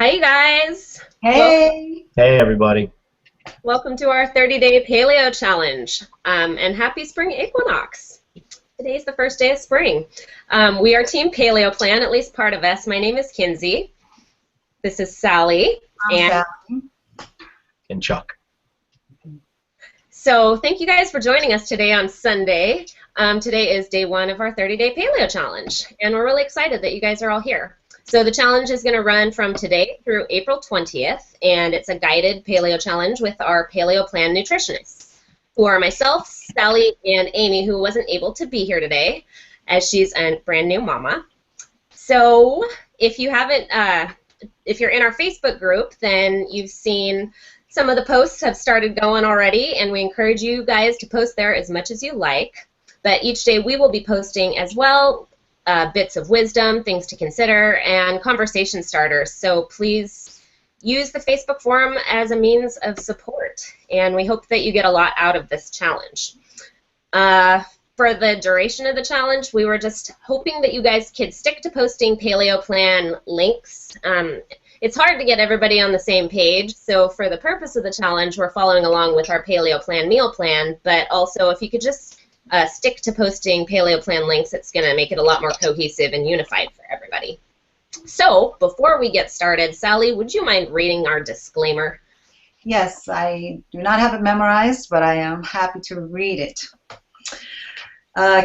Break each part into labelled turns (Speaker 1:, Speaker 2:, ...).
Speaker 1: Hi, you guys.
Speaker 2: Hey.
Speaker 3: Hey, everybody.
Speaker 1: Welcome to our 30-day Paleo Challenge, and happy spring equinox. Today's the first day of spring. We are Team Paleo Plan, at least part of us. My name is Kinsey. This is Sally.
Speaker 2: I'm Sally.
Speaker 3: And Chuck.
Speaker 1: So thank you guys for joining us today on Sunday. Today is day one of our 30-day Paleo Challenge, and we're really excited that you guys are all here. So the challenge is going to run from today through April 20th, and it's a guided paleo challenge with our Paleo Plan nutritionists, who are myself, Sally, and Amy, who wasn't able to be here today, as she's a brand new mama. So if you haven't, if you're in our Facebook group, then you've seen some of the posts have started going already, and we encourage you guys to post there as much as you like. But each day we will be posting as well bits of wisdom, things to consider, and conversation starters. So please use the Facebook forum as a means of support, and we hope that you get a lot out of this challenge. For the duration of the challenge, we were just hoping that you guys could stick to posting Paleo Plan links. It's hard to get everybody on the same page, so for the purpose of the challenge, we're following along with our Paleo Plan meal plan, but also if you could just stick to posting Paleo Plan links, it's going to make it a lot more cohesive and unified for everybody. So, before we get started, Sally, would you mind reading our disclaimer?
Speaker 2: Yes, I do not have it memorized, but I am happy to read it.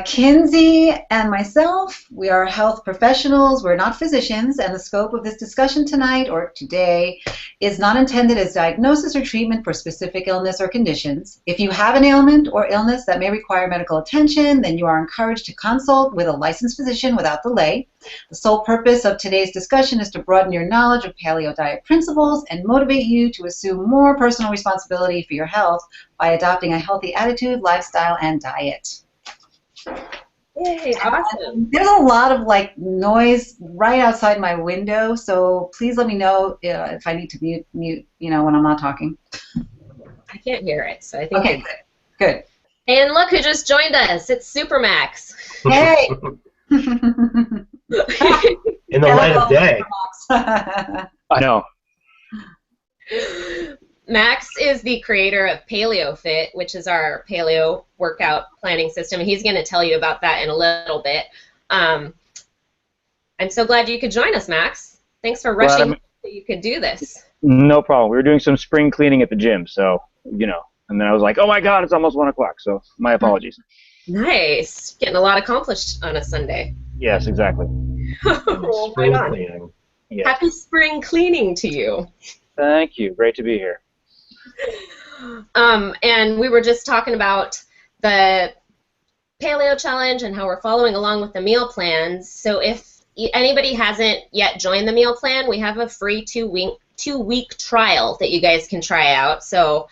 Speaker 2: Kinsey and myself, we are health professionals. We're not physicians, and the scope of this discussion tonight or today is not intended as diagnosis or treatment for specific illness or conditions. If you have an ailment or illness that may require medical attention, then you are encouraged to consult with a licensed physician without delay. The sole purpose of today's discussion is to broaden your knowledge of paleo diet principles and motivate you to assume more personal responsibility for your health by adopting a healthy attitude, lifestyle, and diet.
Speaker 1: Yay, awesome.
Speaker 2: There's a lot of noise right outside my window, so please let me know if I need to mute when I'm not talking.
Speaker 1: I can't hear it, so I think
Speaker 2: okay, good.
Speaker 1: And look who just joined us. It's Supermax.
Speaker 2: Hey.
Speaker 3: In the light of day.
Speaker 4: I know.
Speaker 1: Max is the creator of Paleo Fit, which is our paleo workout planning system. He's going to tell you about that in a little bit. I'm so glad you could join us, Max. Thanks for rushing so you could do this.
Speaker 4: No problem. We were doing some spring cleaning at the gym, so, and then I was like, oh my God, it's almost 1 o'clock, so my apologies.
Speaker 1: Nice. Getting a lot accomplished on a Sunday.
Speaker 4: Yes, exactly.
Speaker 1: Oh,
Speaker 3: Spring
Speaker 1: my God.
Speaker 3: cleaning.
Speaker 4: Yes.
Speaker 1: Happy spring cleaning to you.
Speaker 4: Thank you. Great to be here.
Speaker 1: And we were just talking about the Paleo Challenge and how we're following along with the meal plans. So if anybody hasn't yet joined the meal plan, we have a free two-week trial that you guys can try out. So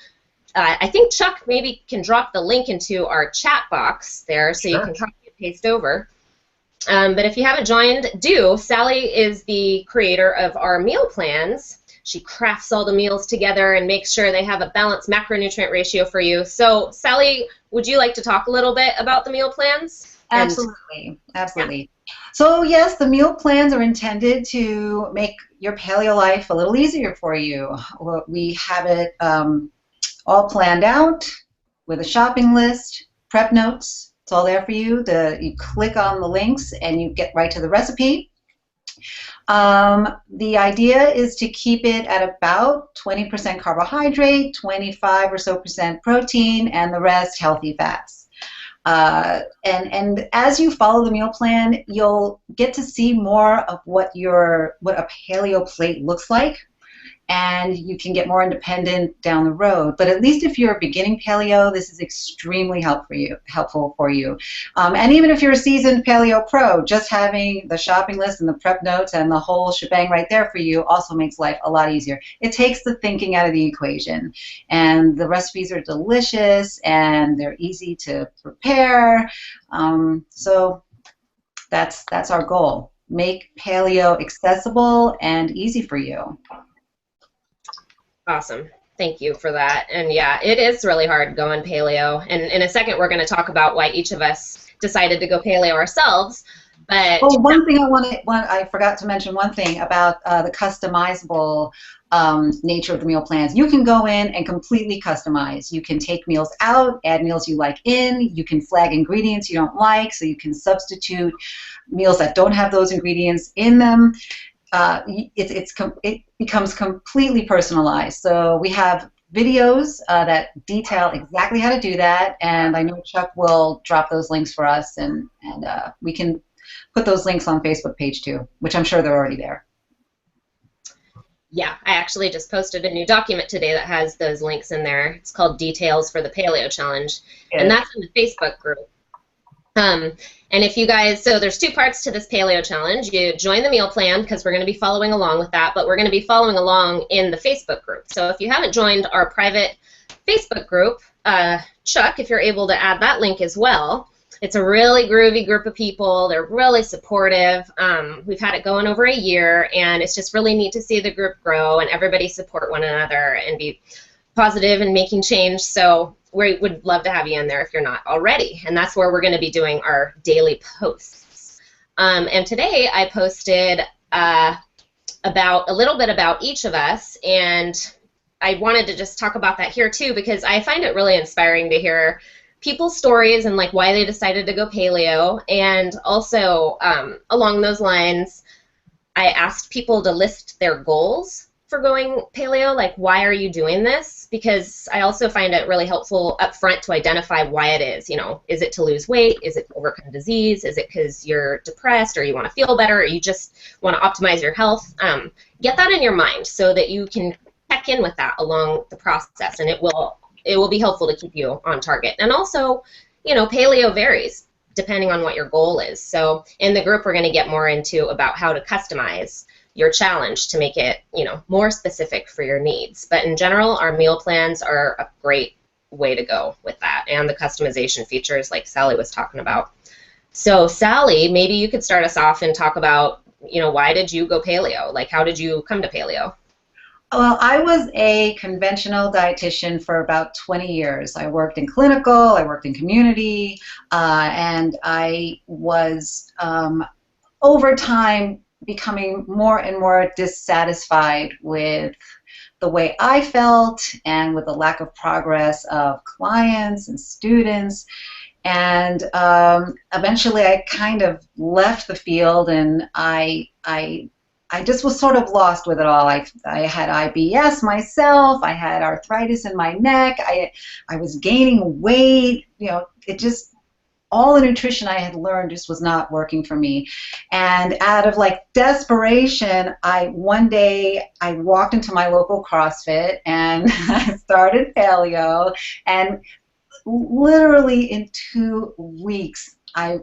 Speaker 1: I think Chuck maybe can drop the link into our chat box there so you can copy and paste over. But if you haven't joined, do. Sally is the creator of our meal plans. She crafts all the meals together and makes sure they have a balanced macronutrient ratio for you. So, Sally, would you like to talk a little bit about the meal plans?
Speaker 2: Absolutely. Absolutely. Yeah. So, yes, the meal plans are intended to make your paleo life a little easier for you. We have it all planned out with a shopping list, prep notes. It's all there for you. You click on the links and you get right to the recipe. The idea is to keep it at about 20% carbohydrate, 25% or so protein, and the rest healthy fats. And as you follow the meal plan, you'll get to see more of what a paleo plate looks like, and you can get more independent down the road. But at least if you're a beginning paleo, this is extremely helpful for you. And even if you're a seasoned paleo pro, just having the shopping list and the prep notes and the whole shebang right there for you also makes life a lot easier. It takes the thinking out of the equation. And the recipes are delicious and they're easy to prepare. So that's our goal. Make paleo accessible and easy for you.
Speaker 1: Awesome. Thank you for that. And yeah, it is really hard going paleo. And in a second, we're going to talk about why each of us decided to go paleo ourselves. But
Speaker 2: oh, one thing I forgot to mention one thing about the customizable nature of the meal plans. You can go in and completely customize. You can take meals out, add meals you like in. You can flag ingredients you don't like, so you can substitute meals that don't have those ingredients in them. It becomes completely personalized. So we have videos that detail exactly how to do that, and I know Chuck will drop those links for us, and we can put those links on Facebook page too, which I'm sure they're already there.
Speaker 1: Yeah, I actually just posted a new document today that has those links in there. It's called Details for the Paleo Challenge, and that's in the Facebook group. And if you guys, so there's two parts to this Paleo Challenge. You join the meal plan because we're going to be following along with that, but we're going to be following along in the Facebook group. So if you haven't joined our private Facebook group, Chuck, if you're able to add that link as well. It's a really groovy group of people. They're really supportive. We've had it going over a year, and it's just really neat to see the group grow and everybody support one another and be positive and making change. So we would love to have you in there if you're not already. And that's where we're going to be doing our daily posts. And today I posted about a little bit about each of us, and I wanted to just talk about that here too, because I find it really inspiring to hear people's stories and like why they decided to go paleo. And also along those lines, I asked people to list their goals for going paleo, like why are you doing this? Because I also find it really helpful up front to identify why it is. You know, is it to lose weight? Is it to overcome disease? Is it because you're depressed or you want to feel better or you just want to optimize your health? Get that in your mind so that you can check in with that along the process, and it will be helpful to keep you on target. And also, you know, paleo varies depending on what your goal is. So in the group, we're going to get more into about how to customize your challenge to make it, you know, more specific for your needs. But in general, our meal plans are a great way to go with that, and the customization features like Sally was talking about. So Sally, maybe you could start us off and talk about, you know, why did you go paleo? Like, how did you come to paleo?
Speaker 2: Well, I was a conventional dietitian for about 20 years. I worked in clinical, I worked in community, and I was, over time, becoming more and more dissatisfied with the way I felt and with the lack of progress of clients and students. And eventually I kind of left the field, and I just was sort of lost with it all. I had IBS myself. I had arthritis in my neck. I was gaining weight. You know, it just, all the nutrition I had learned just was not working for me. And out of like desperation, one day I walked into my local CrossFit and I started paleo. And literally in 2 weeks, I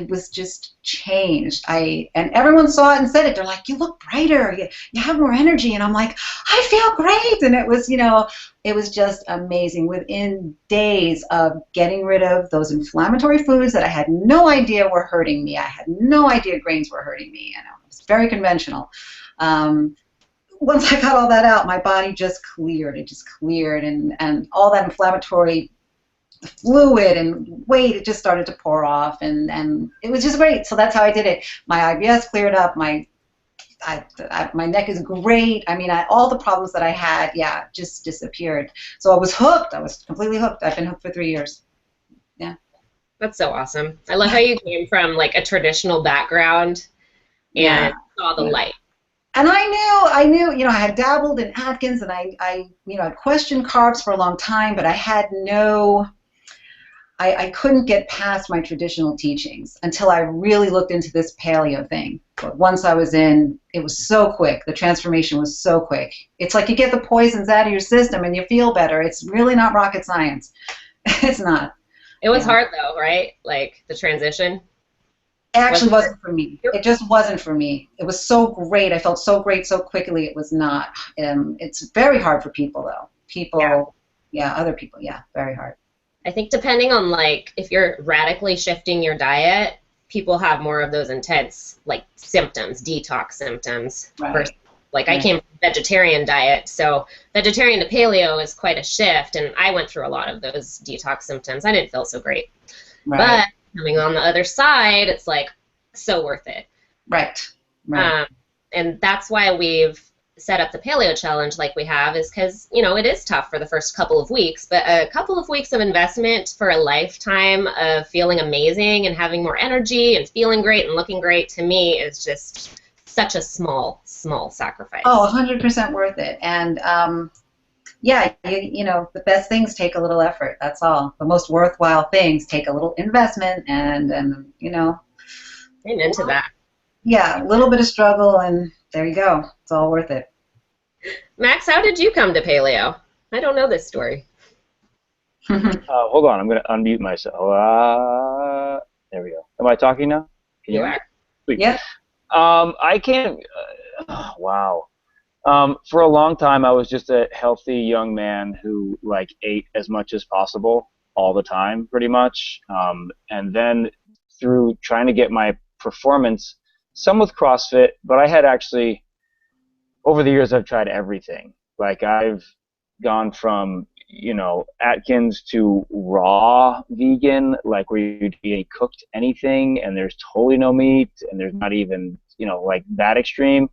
Speaker 2: was just changed. And everyone saw it and said it. They're like, you look brighter, you have more energy. And I'm like, I feel great. And it was, you know, it was just amazing. Within days of getting rid of those inflammatory foods that I had no idea were hurting me. I had no idea grains were hurting me. You know, it was very conventional. Once I got all that out, my body just cleared. It just cleared, and all that inflammatory fluid and weight, it just started to pour off, and it was just great. So that's how I did it. My IBS cleared up. My neck is great. I mean, all the problems that I had, yeah, just disappeared. So I was hooked. I was completely hooked. I've been hooked for 3 years. Yeah.
Speaker 1: That's so awesome. I love how you came from like a traditional background and saw the light.
Speaker 2: And I knew, you know, I had dabbled in Atkins, and I you know, I'd questioned carbs for a long time, but I had I couldn't get past my traditional teachings until I really looked into this paleo thing. But once I was in, it was so quick. The transformation was so quick. It's like you get the poisons out of your system and you feel better. It's really not rocket science. It's not.
Speaker 1: It was hard though, right? Like the transition?
Speaker 2: It actually wasn't for me. It just wasn't for me. It was so great. I felt so great so quickly. It was not. It's very hard for people though. Other people, very hard.
Speaker 1: I think depending on like if you're radically shifting your diet, people have more of those intense like symptoms, detox symptoms.
Speaker 2: Right.
Speaker 1: Versus, like I came from a vegetarian diet, so vegetarian to paleo is quite a shift, and I went through a lot of those detox symptoms. I didn't feel so great. Right. But coming on the other side, it's like, so worth it.
Speaker 2: Right. Right.
Speaker 1: And that's why we've set up the Paleo Challenge like we have, is because, you know, it is tough for the first couple of weeks, but a couple of weeks of investment for a lifetime of feeling amazing and having more energy and feeling great and looking great, to me, is just such a small sacrifice.
Speaker 2: Oh, 100% worth it. And yeah, you know, the best things take a little effort. That's all. The most worthwhile things take a little investment, and you know.
Speaker 1: Amen to that.
Speaker 2: Yeah, a little bit of struggle, and there you go. It's all worth it.
Speaker 1: Max, how did you come to paleo? I don't know this story.
Speaker 4: Hold on, I'm going to unmute myself. There we go. Am I talking now? Can
Speaker 1: You are.
Speaker 4: Sweet.
Speaker 2: Yeah.
Speaker 4: I can't. Wow. For a long time, I was just a healthy young man who like ate as much as possible all the time, pretty much. And then through trying to get my performance, some with CrossFit, but I had actually, over the years, I've tried everything. Like I've gone from, you know, Atkins to raw vegan, like where you'd eat cooked anything and there's totally no meat and there's not even, you know, like that extreme.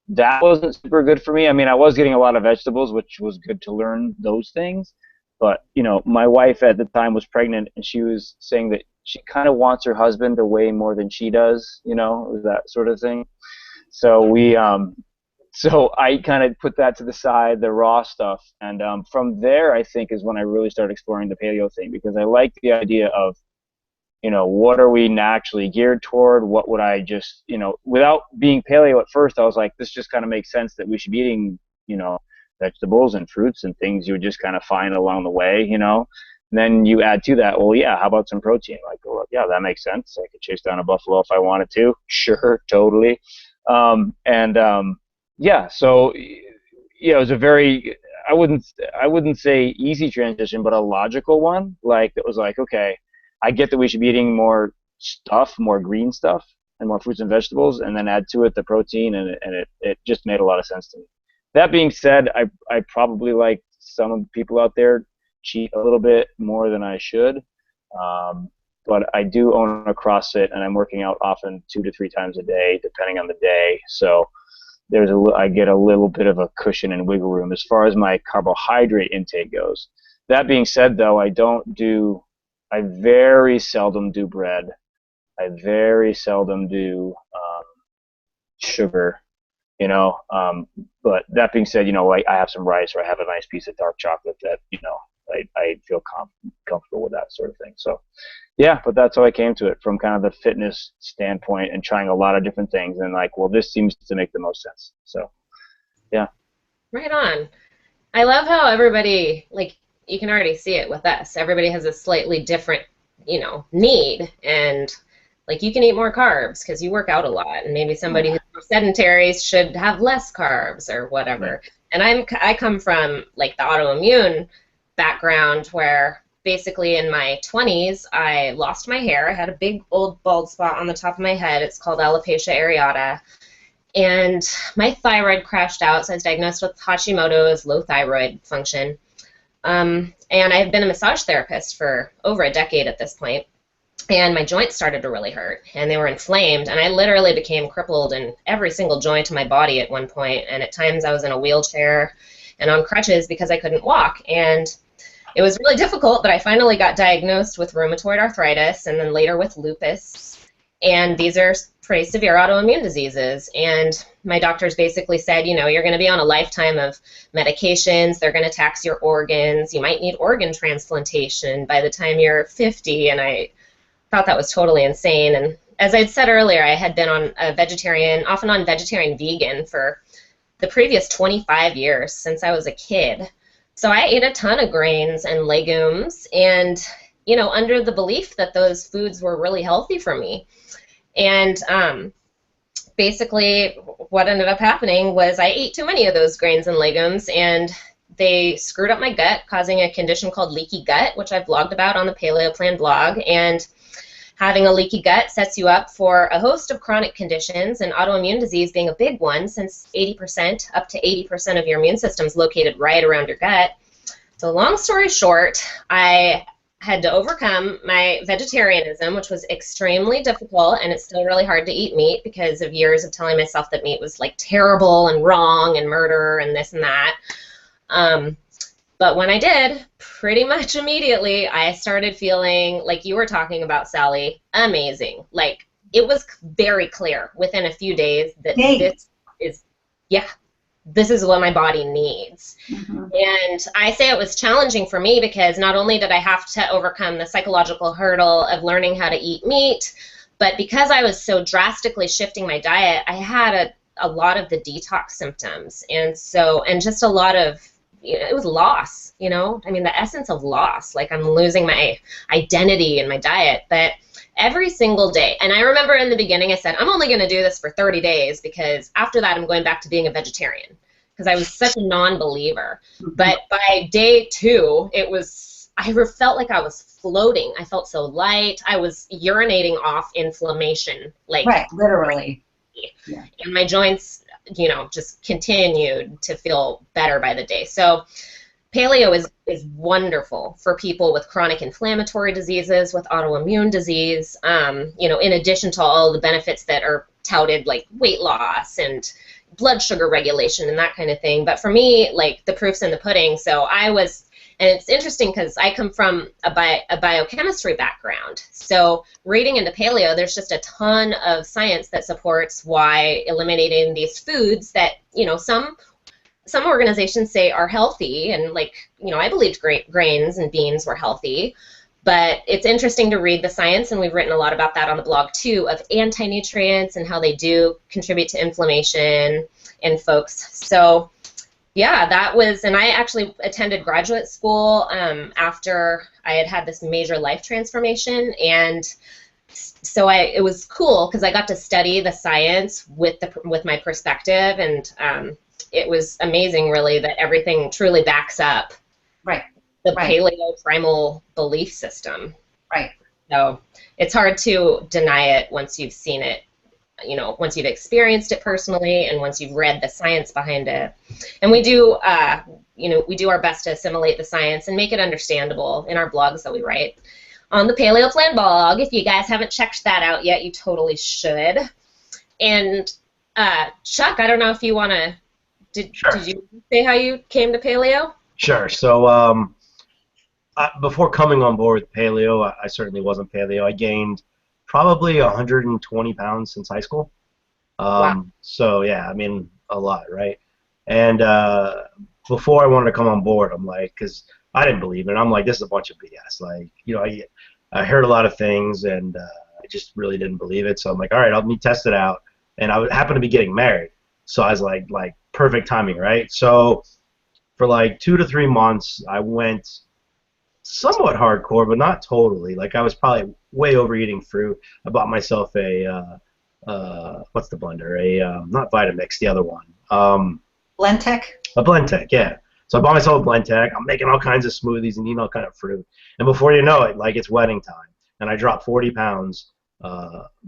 Speaker 4: That wasn't super good for me. I mean, I was getting a lot of vegetables, which was good to learn those things. But, you know, my wife at the time was pregnant, and she was saying that she kind of wants her husband to weigh more than she does, you know, that sort of thing. So so I kind of put that to the side, the raw stuff. And from there, I think, is when I really started exploring the paleo thing, because I like the idea of, you know, what are we naturally geared toward? What would I just, you know, without being paleo at first, I was like, this just kind of makes sense that we should be eating, you know, vegetables and fruits and things you would just kind of find along the way, you know. And then you add to that, well, yeah, how about some protein? Like, well, yeah, that makes sense. I could chase down a buffalo if I wanted to. Sure, totally. Yeah, so yeah, it was a very, I wouldn't say easy transition, but a logical one. Like, it was like, okay, I get that we should be eating more stuff, more green stuff, and more fruits and vegetables, and then add to it the protein, and it just made a lot of sense to me. That being said, I probably, like some of the people out there, cheat a little bit more than I should. But I do own a CrossFit, and I'm working out often 2 to 3 times a day, depending on the day. So I get a little bit of a cushion and wiggle room as far as my carbohydrate intake goes. That being said, though, I very seldom do bread. I very seldom do sugar, you know. But that being said, you know, like I have some rice, or I have a nice piece of dark chocolate that, you know, I feel comfortable with that sort of thing. So, yeah, but that's how I came to it, from kind of the fitness standpoint and trying a lot of different things, and like, well, this seems to make the most sense. So, yeah.
Speaker 1: Right on. I love how everybody, like, you can already see it with us. Everybody has a slightly different, you know, need, and like, you can eat more carbs because you work out a lot, and maybe somebody who's sedentary should have less carbs or whatever. And I come from like the autoimmune background, where basically in my 20s I lost my hair. I had a big old bald spot on the top of my head. It's called alopecia areata. And my thyroid crashed out, so I was diagnosed with Hashimoto's, low thyroid function. And I've been a massage therapist for over a decade at this point. And my joints started to really hurt, and they were inflamed, and I literally became crippled in every single joint of my body at one point, and at times I was in a wheelchair and on crutches because I couldn't walk. And it was really difficult, but I finally got diagnosed with rheumatoid arthritis and then later with lupus. And these are pretty severe autoimmune diseases. And my doctors basically said, you know, you're going to be on a lifetime of medications. They're going to tax your organs. You might need organ transplantation by the time you're 50. And I thought that was totally insane. And as I'd said earlier, I had been on a vegetarian, off and on vegetarian vegan for the previous 25 years since I was a kid. So I ate a ton of grains and legumes, and, you know, under the belief that those foods were really healthy for me. And basically what ended up happening was I ate too many of those grains and legumes, and they screwed up my gut, causing a condition called leaky gut, which I've blogged about on the Paleo Plan blog. And having a leaky gut sets you up for a host of chronic conditions, and autoimmune disease being a big one, since 80%, up to 80% of your immune system is located right around your gut. So long story short, I had to overcome my vegetarianism, which was extremely difficult, and it's still really hard to eat meat because of years of telling myself that meat was like terrible and wrong and murder and this and that. But when I did, pretty much immediately, I started feeling like you were talking about, Sally, amazing. Like, it was very clear within a few days that this is what my body needs. Mm-hmm. And I say it was challenging for me because not only did I have to overcome the psychological hurdle of learning how to eat meat, but because I was so drastically shifting my diet, I had a lot of the detox symptoms. And just a lot of, it was loss, I mean, the essence of loss, like I'm losing my identity in my diet. But every single day, and I remember in the beginning I said, I'm only going to do this for 30 days because after that I'm going back to being a vegetarian because I was such a non-believer. But by day 2, I felt like I was floating. I felt so light. I was urinating off inflammation.
Speaker 2: Right, literally.
Speaker 1: Yeah. And my joints, just continued to feel better by the day. So paleo is wonderful for people with chronic inflammatory diseases, with autoimmune disease, in addition to all the benefits that are touted, like weight loss and blood sugar regulation and that kind of thing. But for me, like, the proof's in the pudding. So and it's interesting because I come from a biochemistry background. So reading into paleo, there's just a ton of science that supports why eliminating these foods that, some organizations say are healthy, and I believed grains and beans were healthy, but it's interesting to read the science, and we've written a lot about that on the blog too, of anti-nutrients and how they do contribute to inflammation in folks. So yeah, and I actually attended graduate school after I had this major life transformation, and so it was cool because I got to study the science with my perspective, and it was amazing, really, that everything truly backs up the paleo primal belief system. Right. So it's hard to deny it once you've seen it, once you've experienced it personally and once you've read the science behind it. And we do our best to assimilate the science and make it understandable in our blogs that we write. On the Paleo Plan blog, if you guys haven't checked that out yet, you totally should. And Chuck, I don't know if you want to, did you say how you came to paleo?
Speaker 3: Sure. So before coming on board with paleo, I certainly wasn't paleo. I gained probably 120 pounds since high school.
Speaker 1: Wow.
Speaker 3: So yeah, I mean, a lot, right? And before I wanted to come on board, I'm like, because I didn't believe it. I'm like, this is a bunch of BS. Like, I heard a lot of things, and I just really didn't believe it. So I'm like, all right, let me test it out. And I happened to be getting married, so I was like perfect timing, right? So for like 2 to 3 months, I went somewhat hardcore, but not totally. Like, I was probably way overeating fruit. I bought myself a what's the blender? Not Vitamix, the other one.
Speaker 2: Blendtec?
Speaker 3: A Blendtec, yeah. So I bought myself a Blendtec. I'm making all kinds of smoothies and eating all kind of fruit. And before you know it, like, it's wedding time. And I dropped 40 pounds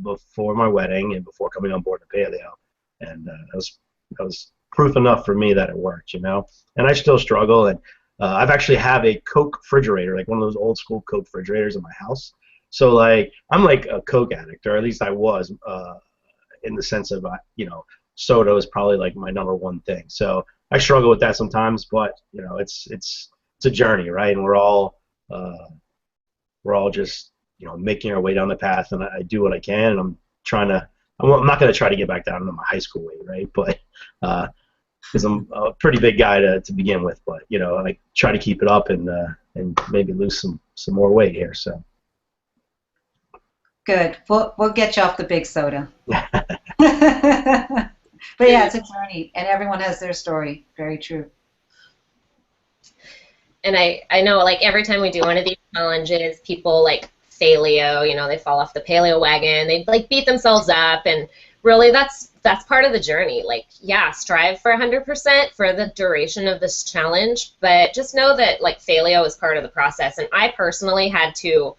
Speaker 3: before my wedding and before coming on board to paleo. And that was proof enough for me that it worked, And I still struggle. And I've actually have a Coke refrigerator, like one of those old school Coke refrigerators in my house. So, like, I'm like a Coke addict, or at least I was, in the sense of, soda is probably like my #1 thing. So I struggle with that sometimes, but it's a journey, right? And we're all just making our way down the path, and I do what I can, and I'm not going to try to get back down to my high school weight, right? But because I'm a pretty big guy to begin with, but I try to keep it up and maybe lose some more weight here. So
Speaker 2: good. We'll get you off the big soda. But yeah, it's a journey, and everyone has their story. Very true.
Speaker 1: And I know, like, every time we do one of these challenges, people like Paleo, they fall off the paleo wagon. They like beat themselves up, and really that's part of the journey. Like, yeah, strive for 100% for the duration of this challenge, but just know that, like, paleo is part of the process. And I personally had to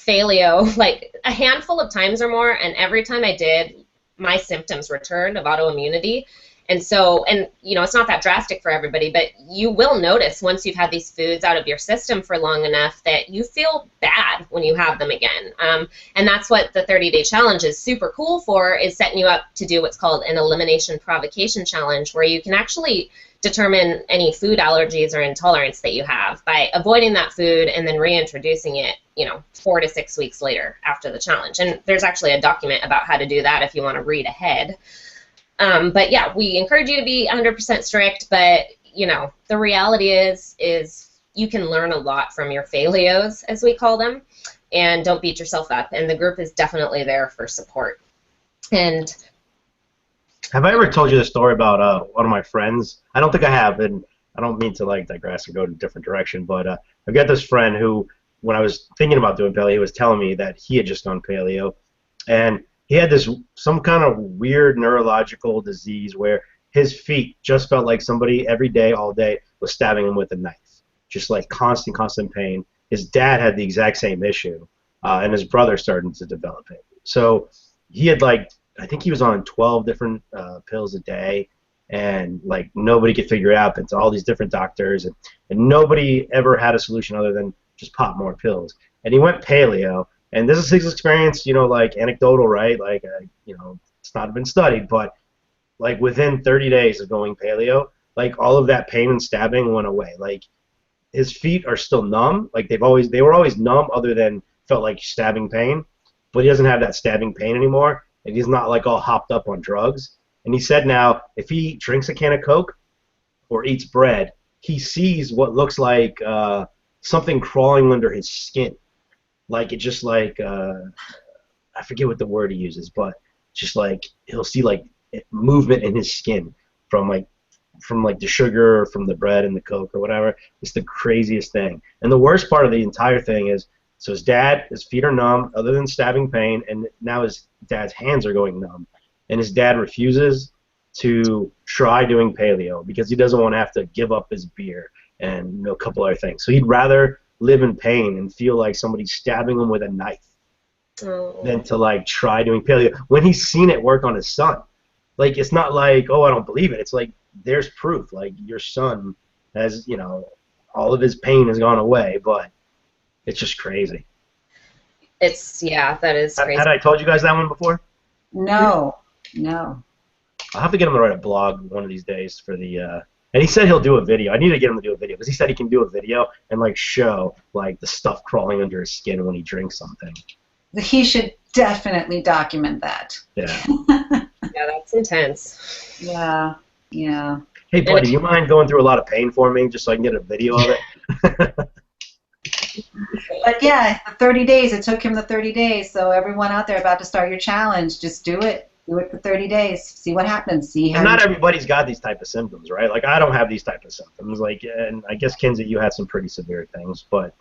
Speaker 1: paleo like a handful of times or more, and every time I did, my symptoms returned of autoimmunity, And so, and it's not that drastic for everybody, but you will notice once you've had these foods out of your system for long enough that you feel bad when you have them again. And that's what the 30-day challenge is super cool for, is setting you up to do what's called an elimination provocation challenge, where you can actually determine any food allergies or intolerance that you have by avoiding that food and then reintroducing it, 4 to 6 weeks later after the challenge. And there's actually a document about how to do that if you want to read ahead. But yeah, we encourage you to be 100% strict, but the reality is you can learn a lot from your faileos, as we call them, and don't beat yourself up. And the group is definitely there for support. And
Speaker 3: have I ever told you the story about one of my friends? I don't think I have, and I don't mean to digress or go in a different direction, but I've got this friend who, when I was thinking about doing paleo, he was telling me that he had just done paleo, and he had some kind of weird neurological disease where his feet just felt like somebody every day, all day, was stabbing him with a knife, just like constant pain. His dad had the exact same issue, and his brother started to develop it. So he had I think he was on 12 different pills a day, and nobody could figure it out. It's all these different doctors, and nobody ever had a solution other than just pop more pills. And he went paleo, and this is his experience, anecdotal, right? It's not been studied, but within 30 days of going paleo, all of that pain and stabbing went away. His feet are still numb. They were always numb, other than felt like stabbing pain, but he doesn't have that stabbing pain anymore. And he's not all hopped up on drugs. And he said now, if he drinks a can of Coke or eats bread, he sees what looks like something crawling under his skin. It just I forget what the word he uses, but just he'll see movement in his skin from the sugar or from the bread and the Coke or whatever. It's the craziest thing. And the worst part of the entire thing is, so his feet are numb other than stabbing pain, and now his dad's hands are going numb. And his dad refuses to try doing paleo because he doesn't want to have to give up his beer and a couple other things. So he'd rather live in pain and feel like somebody's stabbing him with a knife than to try doing paleo. When he's seen it work on his son, it's not oh, I don't believe it. It's there's proof. Your son has, all of his pain has gone away, but it's just crazy.
Speaker 1: That is crazy.
Speaker 3: Had I told you guys that one before?
Speaker 2: No.
Speaker 3: I'll have to get him to write a blog one of these days for the. And he said he'll do a video. I need to get him to do a video because he said he can do a video and show the stuff crawling under his skin when he drinks something.
Speaker 2: He should definitely document that.
Speaker 3: Yeah.
Speaker 1: Yeah, that's intense.
Speaker 2: Yeah.
Speaker 3: Hey, buddy, you mind going through a lot of pain for me just so I can get a video of it?
Speaker 2: But yeah, the 30 days, it took him the 30 days. So everyone out there about to start your challenge, just do it. Do it for 30 days. See what happens. See how.
Speaker 3: And not everybody's got these type of symptoms, right? I don't have these type of symptoms. And I guess, Kinsey, you had some pretty severe things. But,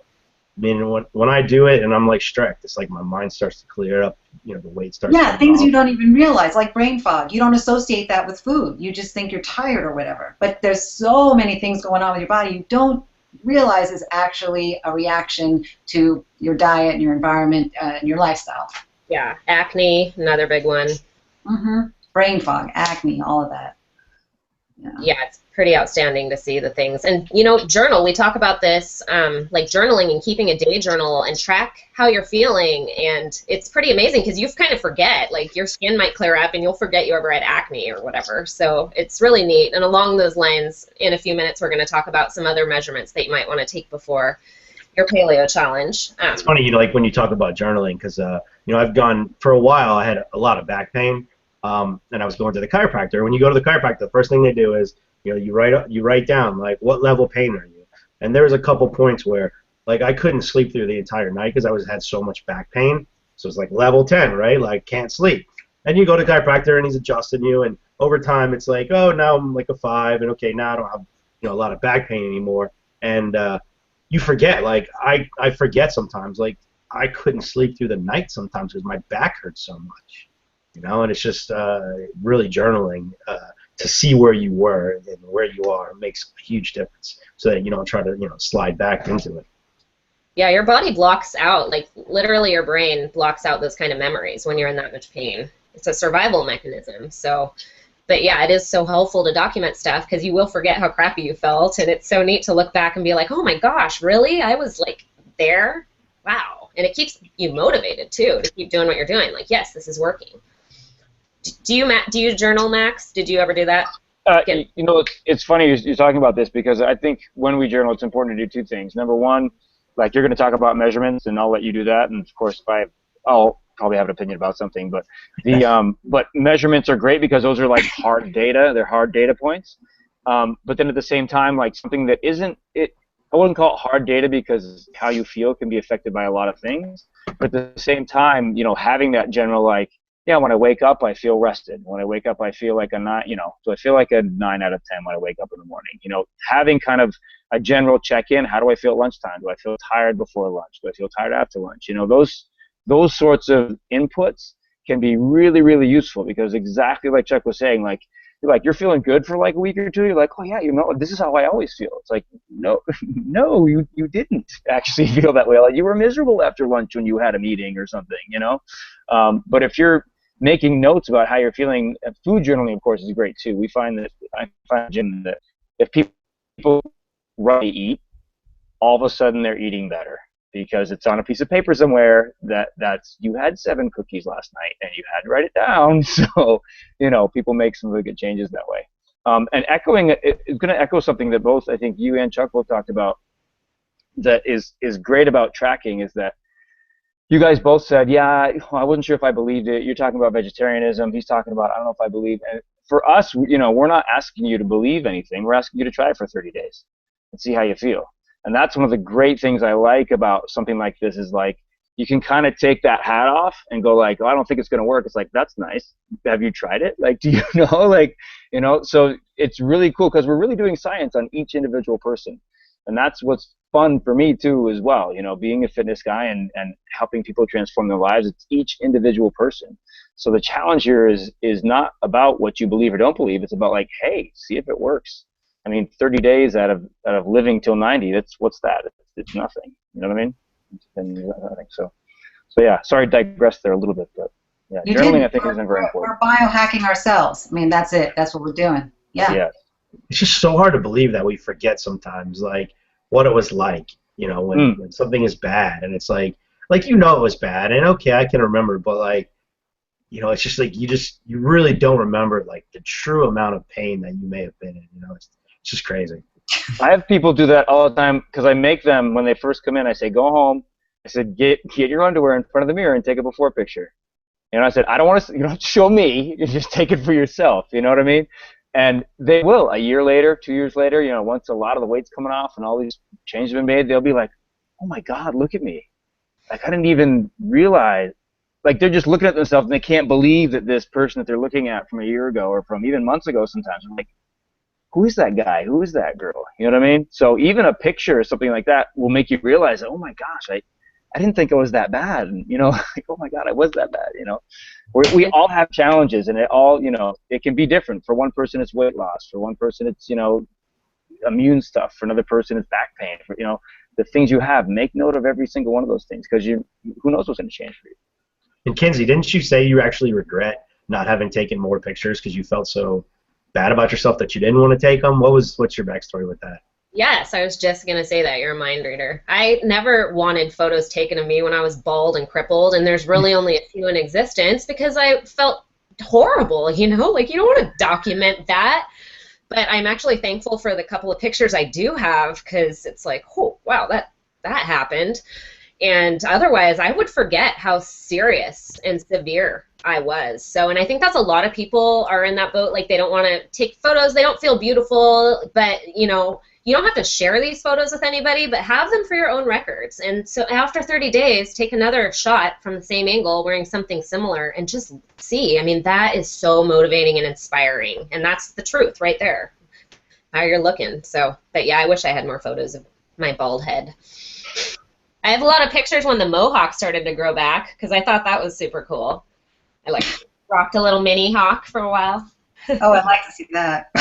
Speaker 3: I mean, when I do it and I'm, strict, it's my mind starts to clear up. The weight starts
Speaker 2: Yeah,
Speaker 3: to
Speaker 2: things
Speaker 3: off.
Speaker 2: you don't even realize, like brain fog. You don't associate that with food. You just think you're tired or whatever. But there's so many things going on with your body you don't realize is actually a reaction to your diet and your environment and your lifestyle.
Speaker 1: Yeah, acne, another big one.
Speaker 2: Brain fog, acne, all of that.
Speaker 1: Yeah, it's pretty outstanding to see the things. And, journal. We talk about this, journaling and keeping a day journal and track how you're feeling. And it's pretty amazing because you kind of forget. Your skin might clear up and you'll forget you ever had acne or whatever. So it's really neat. And along those lines, in a few minutes, we're going to talk about some other measurements that you might want to take before your paleo challenge.
Speaker 3: It's funny, when you talk about journaling, because, I've gone, for a while, I had a lot of back pain. And I was going to the chiropractor. When you go to the chiropractor, the first thing they do is, you write down what level pain are you. And there was a couple points where I couldn't sleep through the entire night because had so much back pain. So it's level 10, right? Can't sleep. And you go to the chiropractor and he's adjusting you, and over time it's oh, now I'm a 5, and okay, now I don't have a lot of back pain anymore. And you forget. I forget sometimes. I couldn't sleep through the night sometimes because my back hurt so much. And it's just really journaling to see where you were and where you are makes a huge difference, so that you don't try to slide back into it.
Speaker 1: Yeah, your body blocks out, literally your brain blocks out those kind of memories when you're in that much pain. It's a survival mechanism. So But yeah, it is so helpful to document stuff because you will forget how crappy you felt, and it's so neat to look back and be like, oh my gosh, really? I was like there? Wow. And it keeps you motivated too to keep doing what you're doing. Like, yes, this is working. Do you journal, Max? Did you ever do that?
Speaker 4: You know, it's funny you're talking about this because I think when we journal, it's important to do two things. Number one, like you're going to talk about measurements, and I'll let you do that. And of course, I'll probably have an opinion about something, but but measurements are great because those are like hard data. They're hard data points. But then at the same time, like something that isn't it. I wouldn't call it hard data because how you feel can be affected by a lot of things. But at the same time, you know, having that general like, yeah, when I wake up, I feel rested. When I wake up, I feel like a 9, you know, so I feel like a 9 out of 10 when I wake up in the morning. You know, having kind of a general check-in. How do I feel at lunchtime? Do I feel tired before lunch? Do I feel tired after lunch? You know, those sorts of inputs can be really, really useful because exactly like Chuck was saying, like you're feeling good for like a week or two. You're like, oh yeah, you know, this is how I always feel. It's like, no, no, you didn't actually feel that way. Like you were miserable after lunch when you had a meeting or something, you know. But if you're making notes about how you're feeling, food journaling, of course, is great too. I find, Jim, that if people really eat, all of a sudden they're eating better because it's on a piece of paper somewhere that's you had 7 cookies last night and you had to write it down. So, you know, people make some really good changes that way. And echoing, it's going to echo something that both I think you and Chuck both talked about that is great about tracking is that you guys both said, yeah, I wasn't sure if I believed it. You're talking about vegetarianism. He's talking about, I don't know if I believe. And for us, you know, we're not asking you to believe anything. We're asking you to try it for 30 days and see how you feel. And that's one of the great things I like about something like this is like you can kind of take that hat off and go like, oh, I don't think it's going to work. It's like, that's nice. Have you tried it? Like, do you know? Like, you know, so it's really cool because we're really doing science on each individual person. And that's what's fun for me too as well, you know, being a fitness guy and helping people transform their lives. It's each individual person. So the challenge here is not about what you believe or don't believe. It's about like, hey, see if it works. I mean, 30 days out of living till 90, what's that? It's nothing. You know what I mean? And I think so. So yeah, sorry to digress there a little bit, but yeah, journaling I think is very important.
Speaker 2: We're biohacking ourselves. I mean, that's it. That's what we're doing. Yeah.
Speaker 4: Yeah.
Speaker 3: It's just so hard to believe that we forget sometimes, like what it was like, you know, when something is bad, and it's like you know it was bad, and okay, I can remember, but like, you know, it's just like you really don't remember like the true amount of pain that you may have been in. You know, it's just crazy.
Speaker 4: I have people do that all the time because I make them when they first come in. I say, go home. I said, get your underwear in front of the mirror and take a before picture. And I said, I don't want to. You don't have to show me. You just take it for yourself. You know what I mean? And they will. A year later, 2 years later, you know, once a lot of the weight's coming off and all these changes have been made, they'll be like, oh my God, look at me. Like I didn't even realize. Like they're just looking at themselves and they can't believe that this person that they're looking at from a year ago or from even months ago sometimes, I'm like, who is that guy? Who is that girl? You know what I mean? So even a picture or something like that will make you realize, oh my gosh, I didn't think I was that bad. And, you know, like, oh my God, I was that bad, you know. We all have challenges, and it all, you know, it can be different. For one person, it's weight loss. For one person, it's, you know, immune stuff. For another person, it's back pain. For, you know, the things you have, make note of every single one of those things because who knows what's going to change for you.
Speaker 3: And Kinsey, didn't you say you actually regret not having taken more pictures because you felt so bad about yourself that you didn't want to take them? What's your backstory with that?
Speaker 1: Yes, I was just going to say that. You're a mind reader. I never wanted photos taken of me when I was bald and crippled, and there's really only a few in existence because I felt horrible, you know? Like, you don't want to document that. But I'm actually thankful for the couple of pictures I do have because it's like, oh, wow, that happened. And otherwise, I would forget how serious and severe I was. So, and I think that's a lot of people are in that boat. Like, they don't want to take photos. They don't feel beautiful. But, you know, you don't have to share these photos with anybody, but have them for your own records. And so after 30 days, take another shot from the same angle wearing something similar and just see. I mean, that is so motivating and inspiring. And that's the truth right there, how you're looking. So, but yeah, I wish I had more photos of my bald head. I have a lot of pictures when the mohawk started to grow back because I thought that was super cool. I like rocked a little mini hawk for a while.
Speaker 2: Oh, I'd like to see that.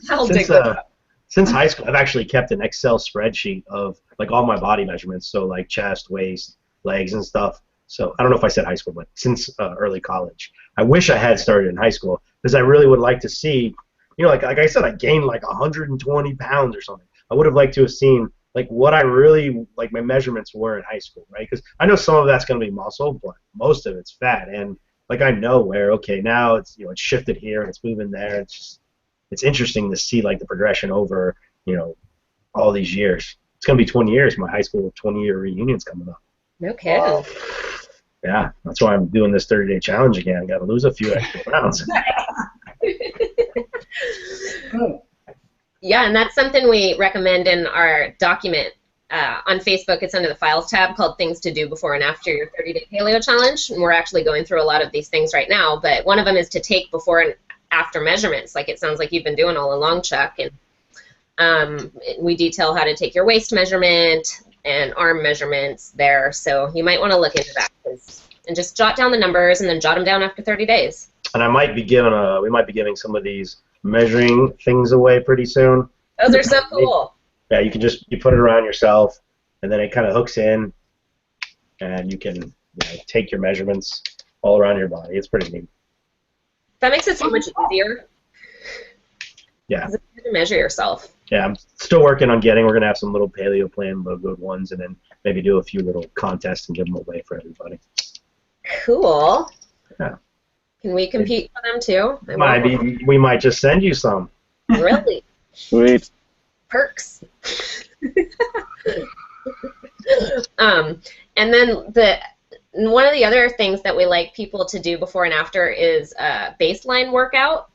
Speaker 1: I'll dig that up.
Speaker 3: Since high school, I've actually kept an Excel spreadsheet of like all my body measurements, so like chest, waist, legs, and stuff. So I don't know if I said high school, but since early college. I wish I had started in high school because I really would like to see, like I said, I gained like 120 pounds or something. I would have liked to have seen like what I really like my measurements were in high school, right? Because I know some of that's going to be muscle, but most of it's fat, and like I know where okay now it's it's shifted here and it's moving there. It's interesting to see like the progression over all these years. It's going to be 20 years. My high school 20-year reunion's coming up.
Speaker 1: No kidding.
Speaker 3: Yeah, that's why I'm doing this 30-day challenge again. Got to lose a few extra pounds.
Speaker 1: Yeah, and that's something we recommend in our document on Facebook. It's under the Files tab called Things to Do Before and After Your 30-Day Paleo Challenge. And we're actually going through a lot of these things right now, but one of them is to take before and after measurements, like it sounds like you've been doing all along, Chuck. And we detail how to take your waist measurement and arm measurements there, so you might want to look into that and just jot down the numbers and then jot them down after 30 days.
Speaker 3: And we might be giving some of these measuring things away pretty soon.
Speaker 1: Those are so cool.
Speaker 3: Yeah, you put it around yourself, and then it kind of hooks in, and you can take your measurements all around your body. It's pretty neat.
Speaker 1: That makes it so much easier.
Speaker 3: Yeah.
Speaker 1: It's easier to measure yourself.
Speaker 3: Yeah, I'm still working on we're going to have some little Paleo Plan logoed ones, and then maybe do a few little contests and give them away for everybody.
Speaker 1: Cool.
Speaker 3: Yeah.
Speaker 1: Can we compete for them too?
Speaker 3: We might just send you some.
Speaker 1: Really?
Speaker 4: Sweet.
Speaker 1: Perks. And then one of the other things that we like people to do before and after is a baseline workout.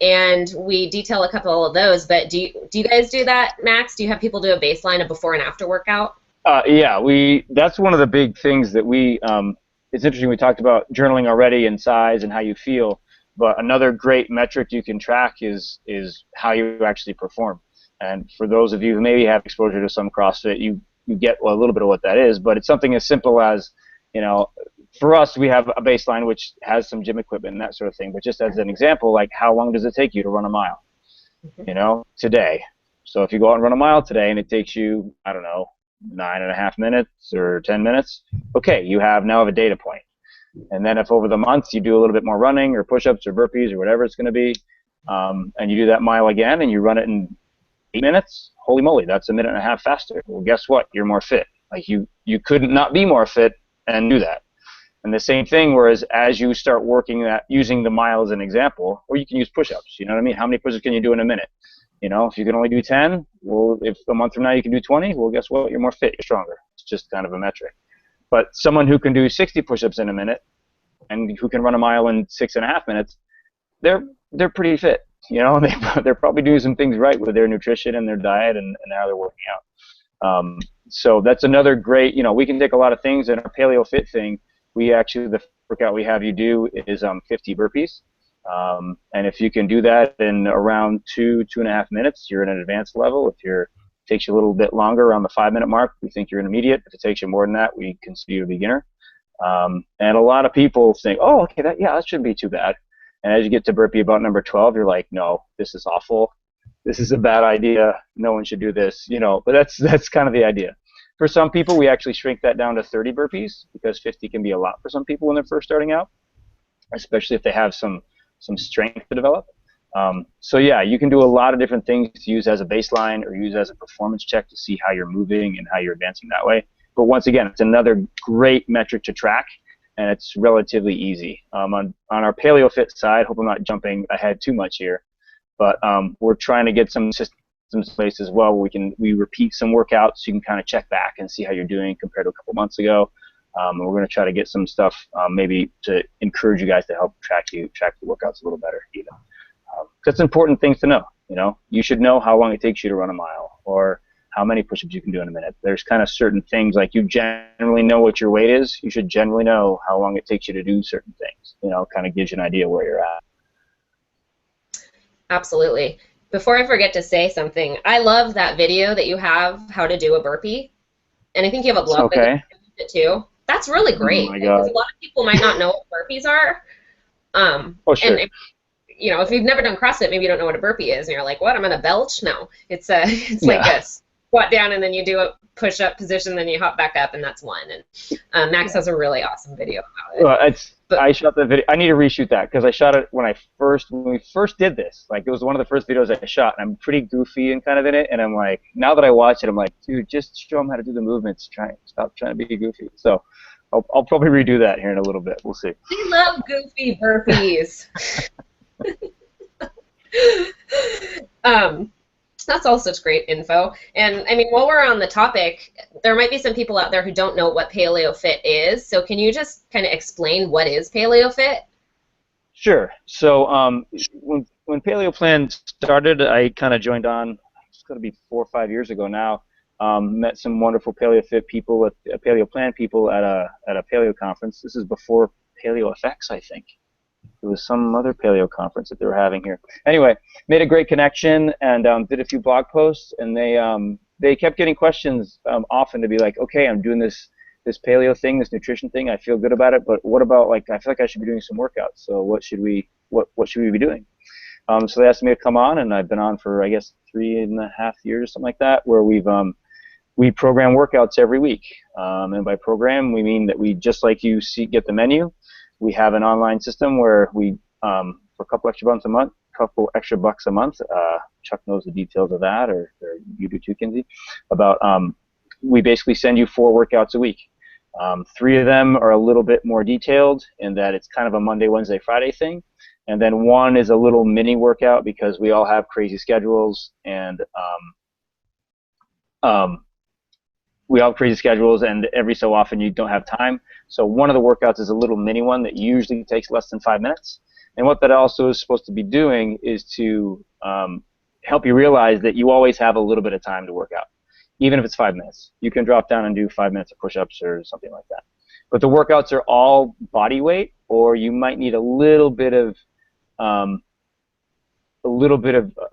Speaker 1: And we detail a couple of those, but do you guys do that, Max? Do you have people do a baseline of before and after workout?
Speaker 4: Yeah, that's one of the big things that it's interesting, we talked about journaling already and size and how you feel, but another great metric you can track is how you actually perform. And for those of you who maybe have exposure to some CrossFit, you get a little bit of what that is, but it's something as simple as, for us, we have a baseline which has some gym equipment and that sort of thing, but just as an example, like how long does it take you to run a mile, today? So if you go out and run a mile today and it takes you, I don't know, 9.5 minutes or 10 minutes, okay, you now have a data point. And then if over the months you do a little bit more running or push-ups or burpees or whatever it's going to be, and you do that mile again and you run it in 8 minutes, holy moly, that's 1.5 minutes faster. Well, guess what? You're more fit. Like you couldn't not be more fit and do that. And the same thing, whereas as you start working that, using the mile as an example, or you can use push-ups, you know what I mean? How many push-ups can you do in a minute? If you can only do 10, well, if a month from now you can do 20, well, guess what? You're more fit, you're stronger. It's just kind of a metric. But someone who can do 60 push-ups in a minute and who can run a mile in 6.5 minutes, they're pretty fit. They're probably doing some things right with their nutrition and their diet and how they're working out. So that's another great, we can take a lot of things in our Paleo Fit thing. The workout we have you do is 50 burpees. And if you can do that in around 2.5 minutes, you're in an advanced level. If it takes you a little bit longer, around the 5-minute mark, we think you're intermediate. If it takes you more than that, we consider you a beginner. And a lot of people think, oh, okay, that shouldn't be too bad. And as you get to burpee about number 12, you're like, no, this is awful. This is a bad idea. No one should do this. But that's kind of the idea. For some people, we actually shrink that down to 30 burpees because 50 can be a lot for some people when they're first starting out, especially if they have some strength to develop. So yeah, you can do a lot of different things to use as a baseline or use as a performance check to see how you're moving and how you're advancing that way. But once again, it's another great metric to track, and it's relatively easy. On our Paleo Fit side, hope I'm not jumping ahead too much here, but we're trying to get some systems in place as well where we repeat some workouts so you can kind of check back and see how you're doing compared to a couple months ago. And we're going to try to get some stuff maybe to encourage you guys to help track the workouts a little better even. That's important things to know. You should know how long it takes you to run a mile or how many push-ups you can do in a minute. There's kind of certain things, like you generally know what your weight is. You should generally know how long it takes you to do certain things. Kind of gives you an idea where you're at.
Speaker 1: Absolutely. Before I forget to say something, I love that video that you have, how to do a burpee. And I think you have a blog
Speaker 4: okay.
Speaker 1: it too. That's really great.
Speaker 4: Oh my God.
Speaker 1: Because a lot of people might not know what burpees are.
Speaker 4: Oh, sure.
Speaker 1: And if you've never done CrossFit, maybe you don't know what a burpee is, and you're like, what? I'm gonna belch? No, it's like a squat down, and then you do a push-up position, then you hop back up, and that's one. And Max has a really awesome video about it.
Speaker 4: Well, I shot the video. I need to reshoot that because I shot it when we first did this. Like, it was one of the first videos I shot, and I'm pretty goofy and kind of in it. And I'm like, now that I watch it, I'm like, dude, just show them how to do the movements. Stop trying to be goofy. So I'll probably redo that here in a little bit. We'll see.
Speaker 1: We love goofy burpees. That's all such great info. And I mean, while we're on the topic, there might be some people out there who don't know what Paleo Fit is. So can you just kind of explain what is Paleo Fit?
Speaker 4: Sure. So when Paleo Plan started, I kind of joined on. It's going to be 4 or 5 years ago now. Met some wonderful Paleo Fit people, Paleo Plan people at a Paleo conference. This is before Paleo FX, I think. It was some other paleo conference that they were having here. Anyway, made a great connection and did a few blog posts, and they kept getting questions often to be like, okay, I'm doing this paleo thing, this nutrition thing, I feel good about it, but what about, like, I feel like I should be doing some workouts, so what should we be doing? So they asked me to come on, and I've been on for, I guess, 3.5 years or something like that, where we program workouts every week. And by program, we mean that we, just like you get the menu, we have an online system where we, for a couple extra bucks a month, Chuck knows the details of that, or you do too, Kinsey, about we basically send you 4 workouts a week. 3 of them are a little bit more detailed in that it's kind of a Monday, Wednesday, Friday thing. And then 1 is a little mini workout because we all have crazy schedules, and we all have crazy schedules, and every so often you don't have time. So one of the workouts is a little mini one that usually takes less than 5 minutes. And what that also is supposed to be doing is to help you realize that you always have a little bit of time to work out, even if it's 5 minutes. You can drop down and do 5 minutes of push-ups or something like that. But the workouts are all body weight, or you might need a little bit of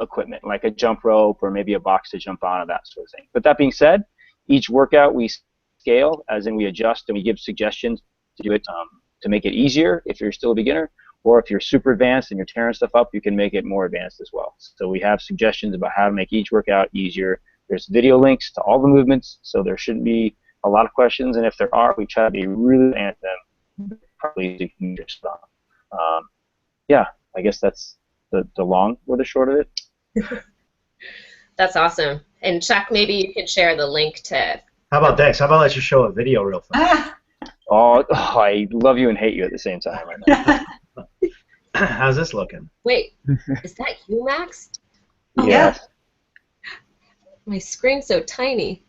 Speaker 4: equipment, like a jump rope or maybe a box to jump on, or that sort of thing. But that being said, each workout we scale, as in we adjust, and we give suggestions to do it to make it easier if you're still a beginner, or if you're super advanced and you're tearing stuff up, you can make it more advanced as well. So we have suggestions about how to make each workout easier. There's video links to all the movements, so there shouldn't be a lot of questions, and if there are, we try to be really answer them properly so you can get your stuff. Yeah, I guess that's the long or the short of it.
Speaker 1: That's awesome. And Chuck, maybe you could share the link to...
Speaker 3: How about Dex? How about I just show a video real fast?
Speaker 4: Oh, I love you and hate you at the same time right now.
Speaker 3: How's this looking?
Speaker 1: Wait, is that you, Max?
Speaker 2: Oh,
Speaker 4: Yes.
Speaker 2: yeah.
Speaker 1: My screen's so tiny.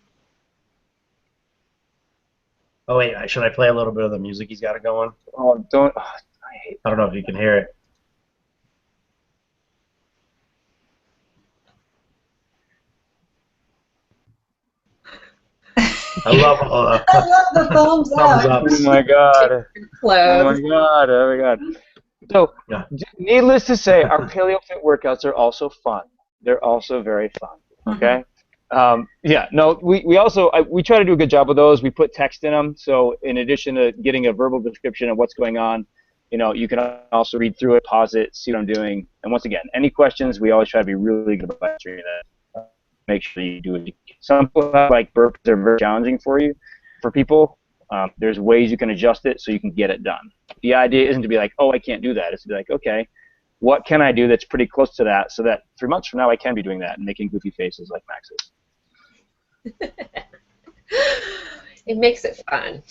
Speaker 3: Oh, wait, should I play a little bit of the music he's got it going?
Speaker 4: Oh, don't. Oh,
Speaker 3: I don't know if you can hear it. I love
Speaker 2: the thumbs up.
Speaker 3: ups.
Speaker 4: Oh my god. Oh my
Speaker 1: Close.
Speaker 4: god. Oh my god. So,
Speaker 3: Yeah.
Speaker 4: needless to say, our Paleo Fit workouts are also fun. They're also very fun. Okay. Yeah. No. We also we try to do a good job with those. We put text in them. So in addition to getting a verbal description of what's going on, you can also read through it, pause it, see what I'm doing. And once again, any questions, we always try to be really good about answering that. Make sure you do it. Some people have, like, burpees are very challenging for people. There's ways you can adjust it so you can get it done. The idea isn't to be like, oh, I can't do that. It's to be like, okay, what can I do that's pretty close to that so that 3 months from now I can be doing that and making goofy faces like Max is.
Speaker 1: It makes it fun.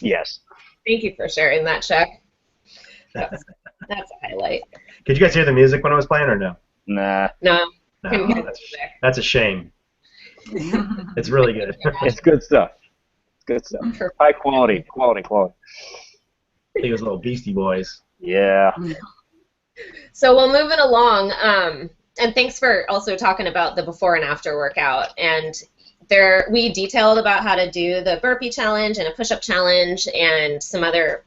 Speaker 4: Yes.
Speaker 1: Thank you for sharing that, Chuck. That's a highlight.
Speaker 3: Could you guys hear the music when I was playing or no?
Speaker 4: Nah.
Speaker 1: No.
Speaker 3: No, that's a shame. It's really good.
Speaker 4: It's good stuff. It's good stuff. High quality. Quality.
Speaker 3: I think it was little Beastie Boys.
Speaker 4: Yeah.
Speaker 1: So we'll move it along. And thanks for also talking about the before and after workout. And we detailed about how to do the burpee challenge and a push-up challenge and some other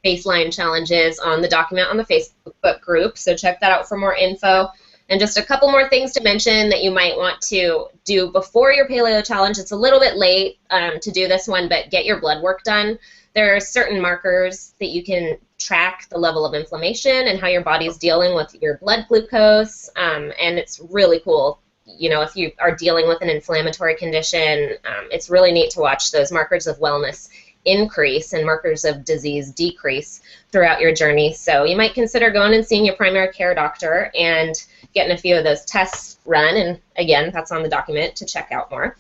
Speaker 1: baseline challenges on the document on the Facebook group. So check that out for more info. And just a couple more things to mention that you might want to do before your paleo challenge. It's a little bit late to do this one, but get your blood work done. There are certain markers that you can track the level of inflammation and how your body is dealing with your blood glucose, and it's really cool. if you are dealing with an inflammatory condition, it's really neat to watch those markers of wellness increase and markers of disease decrease throughout your journey. So you might consider going and seeing your primary care doctor and getting a few of those tests run. And again, that's on the document to check out more.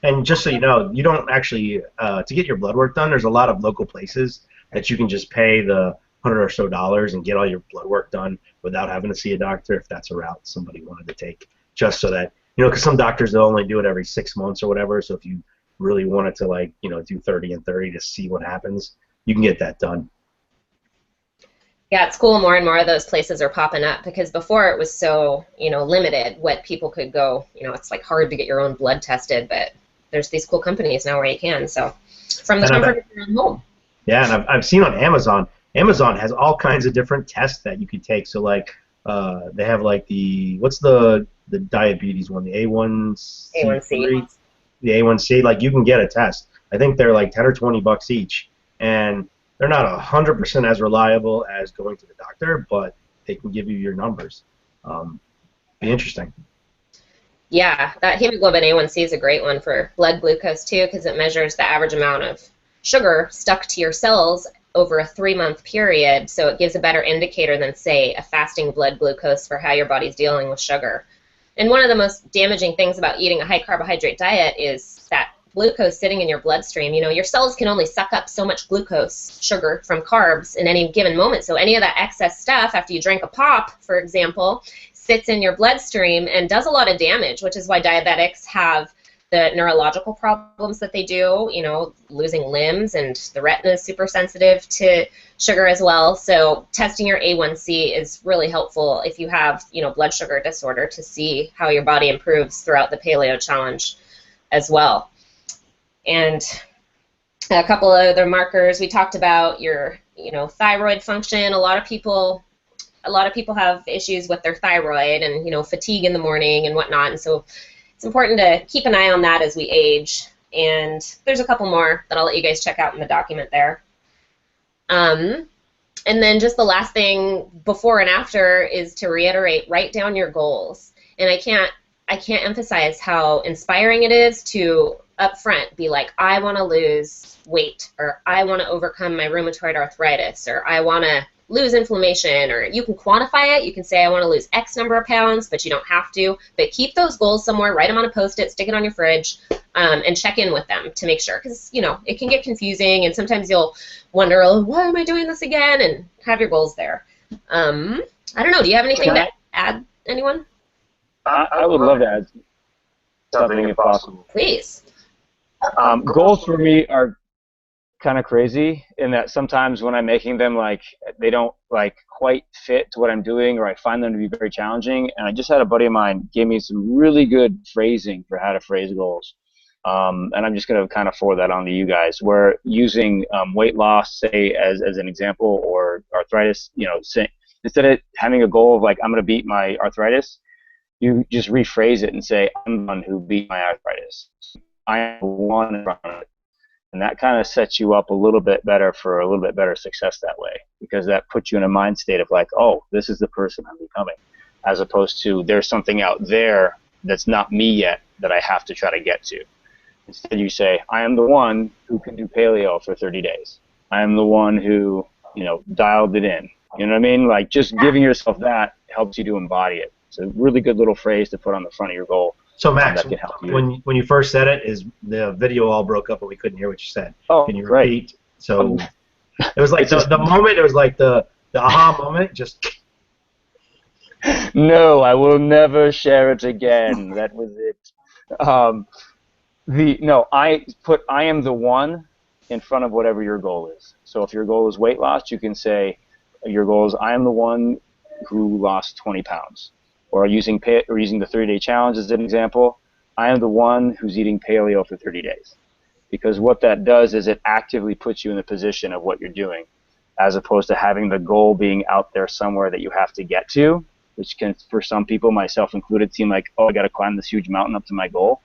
Speaker 3: And just so you know, you don't actually, to get your blood work done, there's a lot of local places that you can just pay the $100 or so and get all your blood work done without having to see a doctor, if that's a route somebody wanted to take, just so that, because some doctors, they'll only do it every 6 months or whatever. So if you really wanted to, do 30 and 30 to see what happens, you can get that done.
Speaker 1: Yeah, it's cool. More and more of those places are popping up, because before it was so, limited what people could go. It's like hard to get your own blood tested, but there's these cool companies now where you can. So from the comfort of your own home.
Speaker 3: Yeah, and I've seen on Amazon has all kinds of different tests that you could take. So they have what's the diabetes one, the A1C. The A1C, you can get a test. I think they're like 10 or 20 bucks each, and they're not 100% as reliable as going to the doctor, but they can give you your numbers. Be interesting.
Speaker 1: Yeah, that hemoglobin A1C is a great one for blood glucose too, because it measures the average amount of sugar stuck to your cells over a 3-month period, so it gives a better indicator than, say, a fasting blood glucose for how your body's dealing with sugar. And one of the most damaging things about eating a high carbohydrate diet is that glucose sitting in your bloodstream. Your cells can only suck up so much glucose, sugar, from carbs in any given moment. So any of that excess stuff after you drink a pop, for example, sits in your bloodstream and does a lot of damage, which is why diabetics have the neurological problems that they do, losing limbs, and the retina is super sensitive to sugar as well. So testing your A1C is really helpful if you have, blood sugar disorder, to see how your body improves throughout the Paleo Challenge as well. And a couple of other markers we talked about, your, thyroid function. A lot of people have issues with their thyroid and, fatigue in the morning and whatnot. And so it's important to keep an eye on that as we age. And there's a couple more that I'll let you guys check out in the document there. And then just the last thing before and after is to reiterate, write down your goals. And I can't emphasize how inspiring it is to up front be like, I want to lose weight, or I want to overcome my rheumatoid arthritis, or I want to lose inflammation, or you can quantify it. You can say I want to lose X number of pounds, but you don't have to. But keep those goals somewhere, write them on a Post-it, stick it on your fridge, and check in with them to make sure, because it can get confusing, and sometimes you'll wonder, oh, why am I doing this again? And have your goals there. I don't know. Do you have anything to add, anyone?
Speaker 4: I would love to add something if possible.
Speaker 1: Please.
Speaker 4: Goals for me are kind of crazy in that sometimes when I'm making them, they don't quite fit to what I'm doing, or I find them to be very challenging. And I just had a buddy of mine give me some really good phrasing for how to phrase goals. And I'm just going to kind of forward that on to you guys. We're using weight loss, say, as an example, or arthritis. Say, instead of having a goal of I'm going to beat my arthritis, you just rephrase it and say, I'm the one who beat my arthritis. I am the one in front of it. And that kind of sets you up a little bit better for a little bit better success that way, because that puts you in a mind state of oh, this is the person I'm becoming, as opposed to there's something out there that's not me yet that I have to try to get to. Instead you say, I am the one who can do paleo for 30 days. I am the one who, dialed it in. You know what I mean? Just giving yourself that helps you to embody it. It's a really good little phrase to put on the front of your goal.
Speaker 3: So Max, when you first said it, the video all broke up and we couldn't hear what you said.
Speaker 4: Oh,
Speaker 3: can you repeat? Right. So it was like the moment. It was like the aha moment. Just.
Speaker 4: No, I will never share it again. That was it. I put I am the one in front of whatever your goal is. So if your goal is weight loss, you can say your goal is I am the one who lost 20 pounds. Or using the 30-day challenge as an example, I am the one who's eating paleo for 30 days. Because what that does is it actively puts you in the position of what you're doing, as opposed to having the goal being out there somewhere that you have to get to, which can, for some people, myself included, seem like, oh, I got to climb this huge mountain up to my goal.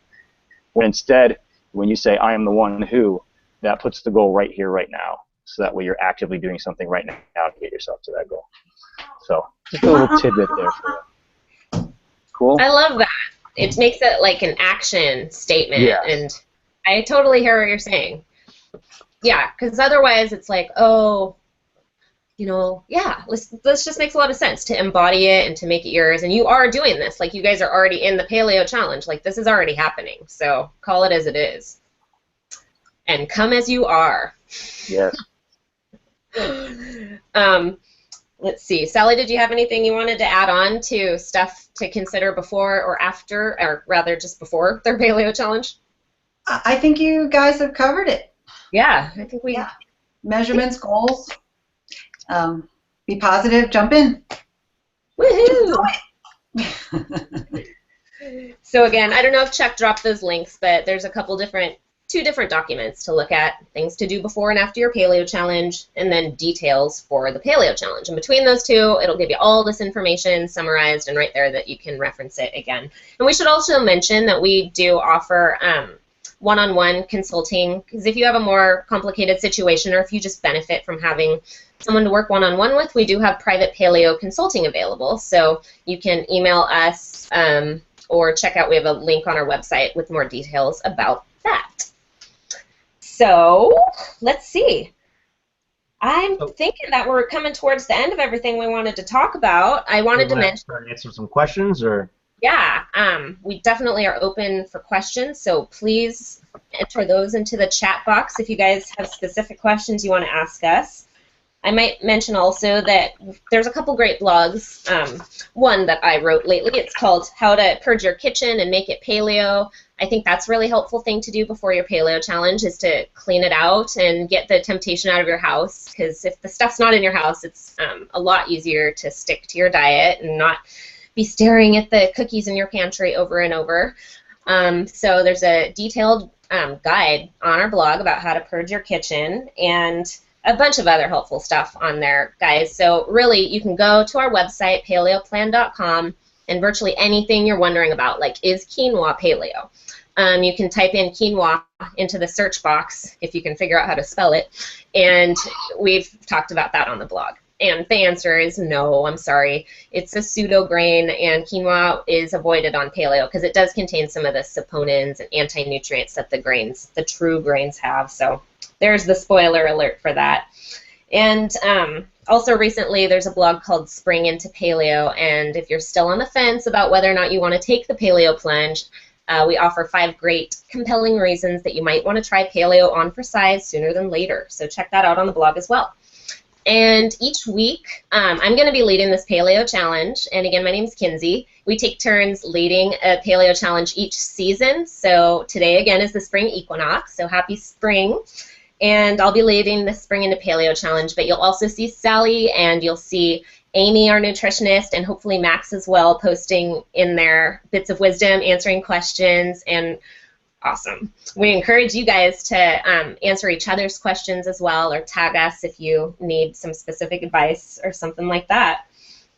Speaker 4: When instead, when you say, I am the one who, that puts the goal right here, right now. So that way you're actively doing something right now to get yourself to that goal. So just a little tidbit there for you. Cool.
Speaker 1: I love that. it makes it like an action statement,
Speaker 4: Yeah.
Speaker 1: and I totally hear what you're saying. Yeah, because otherwise it's like, oh, yeah, this just makes a lot of sense to embody it and to make it yours. And you are doing this. Like, you guys are already in the Paleo Challenge. Like, this is already happening. So call it as it is. And come as you are.
Speaker 4: Yes.
Speaker 1: Let's see. Sally, did you have anything you wanted to add on to stuff to consider before or after, or rather just before their Paleo Challenge?
Speaker 2: I think you guys have covered it.
Speaker 1: Yeah, I think we...
Speaker 2: Yeah. Measurements, goals. Be positive, jump in.
Speaker 1: Woohoo! So again, I don't know if Chuck dropped those links, but there's a couple two different documents to look at, things to do before and after your Paleo Challenge, and then details for the Paleo Challenge. And between those two, it'll give you all this information summarized and right there that you can reference it again. And we should also mention that we do offer one-on-one consulting, because if you have a more complicated situation, or if you just benefit from having someone to work one-on-one with, we do have private paleo consulting available. So you can email us or check out, we have a link on our website with more details about that. So let's see. I'm thinking that we're coming towards the end of everything we wanted to talk about. I wanted to mention...
Speaker 3: Answer some questions, or...
Speaker 1: Yeah, we definitely are open for questions, so please enter those into the chat box if you guys have specific questions you want to ask us. I might mention also that there's a couple great blogs. One that I wrote lately, it's called How to Purge Your Kitchen and Make It Paleo. I think that's a really helpful thing to do before your Paleo Challenge, is to clean it out and get the temptation out of your house, because if the stuff's not in your house, it's a lot easier to stick to your diet and not be staring at the cookies in your pantry over and over. So there's a detailed guide on our blog about how to purge your kitchen, and a bunch of other helpful stuff on there, guys. So really, you can go to our website, paleoplan.com, and virtually anything you're wondering about, like, is quinoa paleo? You can type in quinoa into the search box if you can figure out how to spell it, and we've talked about that on the blog. And the answer is no, I'm sorry. It's a pseudo grain, and quinoa is avoided on paleo because it does contain some of the saponins and anti-nutrients that the true grains have. So there's the spoiler alert for that. And also recently there's a blog called Spring into Paleo, and if you're still on the fence about whether or not you want to take the paleo plunge, we offer 5 great, compelling reasons that you might want to try paleo on for size sooner than later. So check that out on the blog as well. And each week, I'm going to be leading this Paleo Challenge. And again, my name's Kinsey. We take turns leading a Paleo Challenge each season. So today, again, is the spring equinox. So happy spring. And I'll be leading the Spring into Paleo Challenge. But you'll also see Sally, and you'll see Amy, our nutritionist, and hopefully Max as well, posting in their bits of wisdom, answering questions, and awesome. We encourage you guys to answer each other's questions as well, or tag us if you need some specific advice or something like that.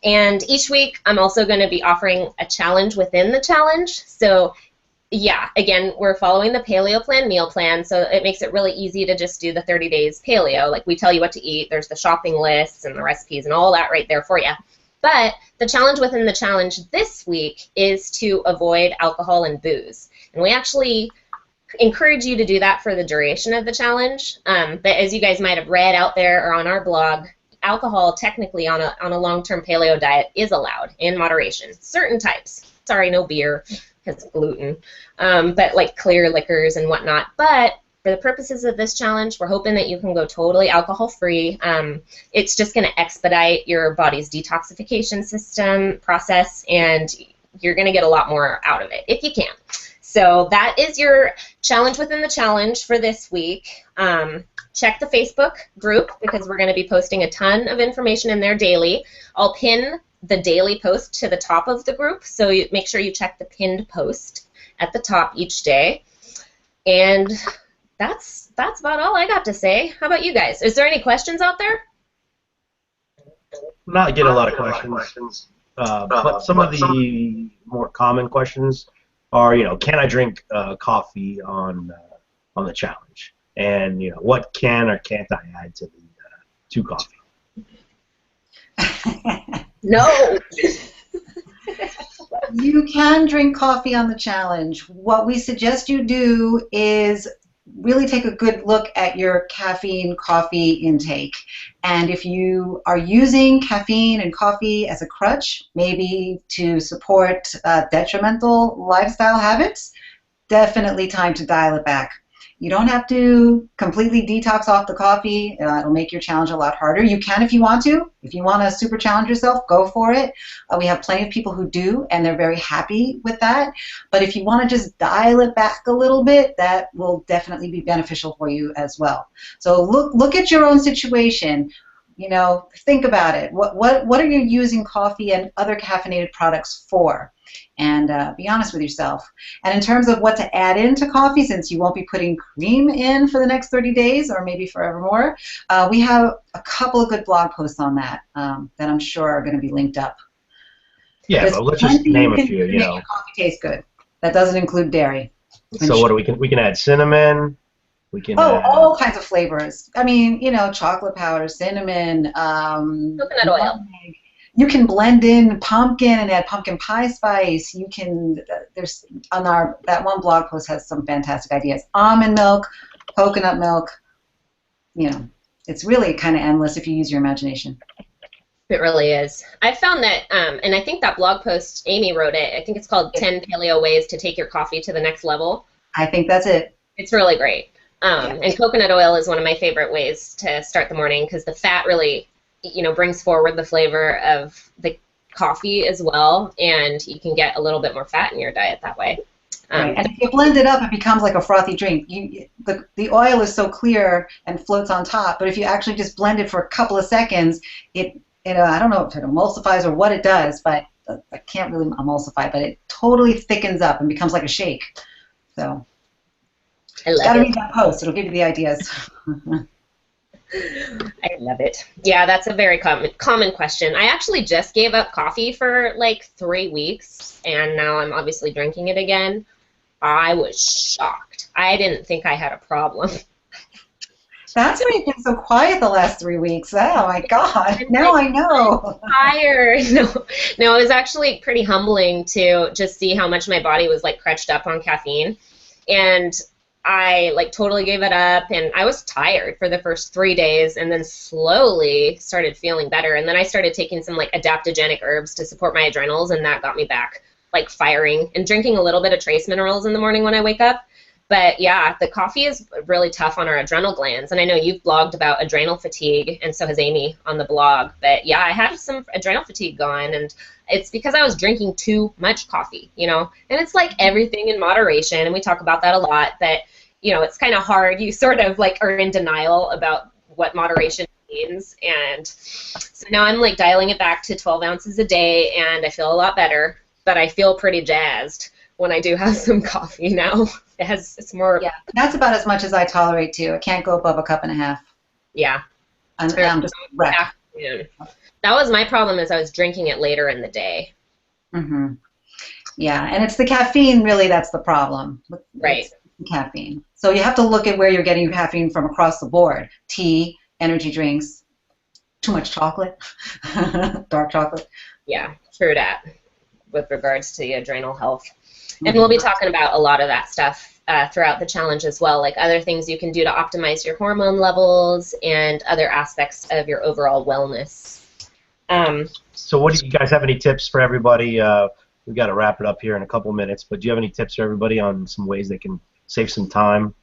Speaker 1: And each week, I'm also going to be offering a challenge within the challenge. So yeah, again, we're following the Paleo Plan meal plan, so it makes it really easy to just do the 30 days paleo. Like, we tell you what to eat. There's the shopping lists and the recipes and all that right there for you. But the challenge within the challenge this week is to avoid alcohol and booze. And we actually encourage you to do that for the duration of the challenge. But as you guys might have read out there or on our blog, alcohol technically on a long-term paleo diet is allowed in moderation. Certain types. Sorry, no beer because of gluten. But like clear liquors and whatnot. But for the purposes of this challenge, we're hoping that you can go totally alcohol-free. It's just going to expedite your body's detoxification system process, and you're going to get a lot more out of it if you can. So that is your challenge within the challenge for this week. Check the Facebook group because we're going to be posting a ton of information in there daily. I'll pin the daily post to the top of the group, so make sure you check the pinned post at the top each day. And that's about all I got to say. How about you guys? Is there any questions out there?
Speaker 3: I'm not getting a lot of questions, but some of the more common questions are, can I drink coffee on the challenge? And what can or can't I add to coffee?
Speaker 1: No.
Speaker 2: You can drink coffee on the challenge. What we suggest you do is really take a good look at your caffeine coffee intake. And if you are using caffeine and coffee as a crutch, maybe to support detrimental lifestyle habits, definitely time to dial it back. You don't have to completely detox off the coffee. It'll make your challenge a lot harder. You can if you want to. If you want to super challenge yourself, go for it. We have plenty of people who do, and they're very happy with that. But if you want to just dial it back a little bit, that will definitely be beneficial for you as well. So look at your own situation. You know, think about it. What are you using coffee and other caffeinated products for? And be honest with yourself. And in terms of what to add into coffee, since you won't be putting cream in for the next 30 days or maybe forevermore, we have a couple of good blog posts on that that I'm sure are going to be linked up.
Speaker 3: Yeah, but let's just name a few. You
Speaker 2: make
Speaker 3: know,
Speaker 2: your coffee taste good. That doesn't include dairy.
Speaker 3: so what do we can add cinnamon. We can add,
Speaker 2: all kinds of flavors. I mean, you know, chocolate powder, cinnamon,
Speaker 1: Coconut oil.
Speaker 2: nutmeg. You can blend in pumpkin and add pumpkin pie spice. You can, there's on that one blog post has some fantastic ideas. Almond milk, coconut milk, you know, it's really kind of endless if you use your imagination.
Speaker 1: It really is. I found that, and I think that blog post, Amy wrote it, I think it's called 10 Paleo Ways to Take Your Coffee to the Next Level.
Speaker 2: I think that's it.
Speaker 1: It's really great. And coconut oil is one of my favorite ways to start the morning because the fat really, you know, brings forward the flavor of the coffee as well, and you can get a little bit more fat in your diet that way.
Speaker 2: Right. And if you blend it up, it becomes like a frothy drink. The oil is so clear and floats on top, but if you actually just blend it for a couple of seconds, I don't know if it emulsifies or what it does, but I can't really emulsify, but it totally thickens up and becomes like a shake. So
Speaker 1: I love
Speaker 2: gotta
Speaker 1: it.
Speaker 2: read that post. It'll give you the ideas.
Speaker 1: I love it. Yeah, that's a very common question. I actually just gave up coffee for like 3 weeks, and now I'm obviously drinking it again. I was shocked. I didn't think I had a problem.
Speaker 2: That's why you've been so quiet the last 3 weeks. Oh my God! Now I know.
Speaker 1: Tired. No, it was actually pretty humbling to just see how much my body was like crutched up on caffeine, and I like totally gave it up, and I was tired for the first 3 days, and then slowly started feeling better, and then I started taking some like adaptogenic herbs to support my adrenals, and that got me back like firing, and drinking a little bit of trace minerals in the morning when I wake up. But yeah, the coffee is really tough on our adrenal glands, and I know you've blogged about adrenal fatigue, and so has Amy on the blog. But yeah, I had some adrenal fatigue going, and it's because I was drinking too much coffee, you know. And it's like everything in moderation, and we talk about that a lot, but you know, it's kind of hard. You sort of like are in denial about what moderation means, and so now I'm like dialing it back to 12 ounces a day, and I feel a lot better, but I feel pretty jazzed when I do have some coffee now. It's more.
Speaker 2: Yeah, that's about as much as I tolerate too. I can't go above a cup and a half.
Speaker 1: Yeah.
Speaker 2: I'm just wrecked.
Speaker 1: That was my problem, is I was drinking it later in the day.
Speaker 2: Mm-hmm. Yeah, and it's the caffeine really that's the problem.
Speaker 1: Right.
Speaker 2: It's the caffeine. So you have to look at where you're getting your caffeine from across the board. Tea, energy drinks, too much chocolate, dark chocolate.
Speaker 1: Yeah, true that, with regards to the adrenal health. And we'll be talking about a lot of that stuff throughout the challenge as well, like other things you can do to optimize your hormone levels and other aspects of your overall wellness.
Speaker 3: So what do you guys have any tips for everybody? We've got to wrap it up here in a couple minutes, but do you have any tips for everybody on some ways they can save some time?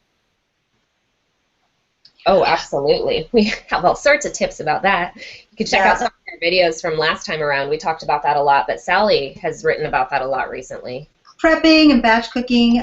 Speaker 1: Oh, absolutely. We have all sorts of tips about that. You can check out some of our videos from last time around. We talked about that a lot, but Sally has written about that a lot recently.
Speaker 2: Prepping and batch cooking.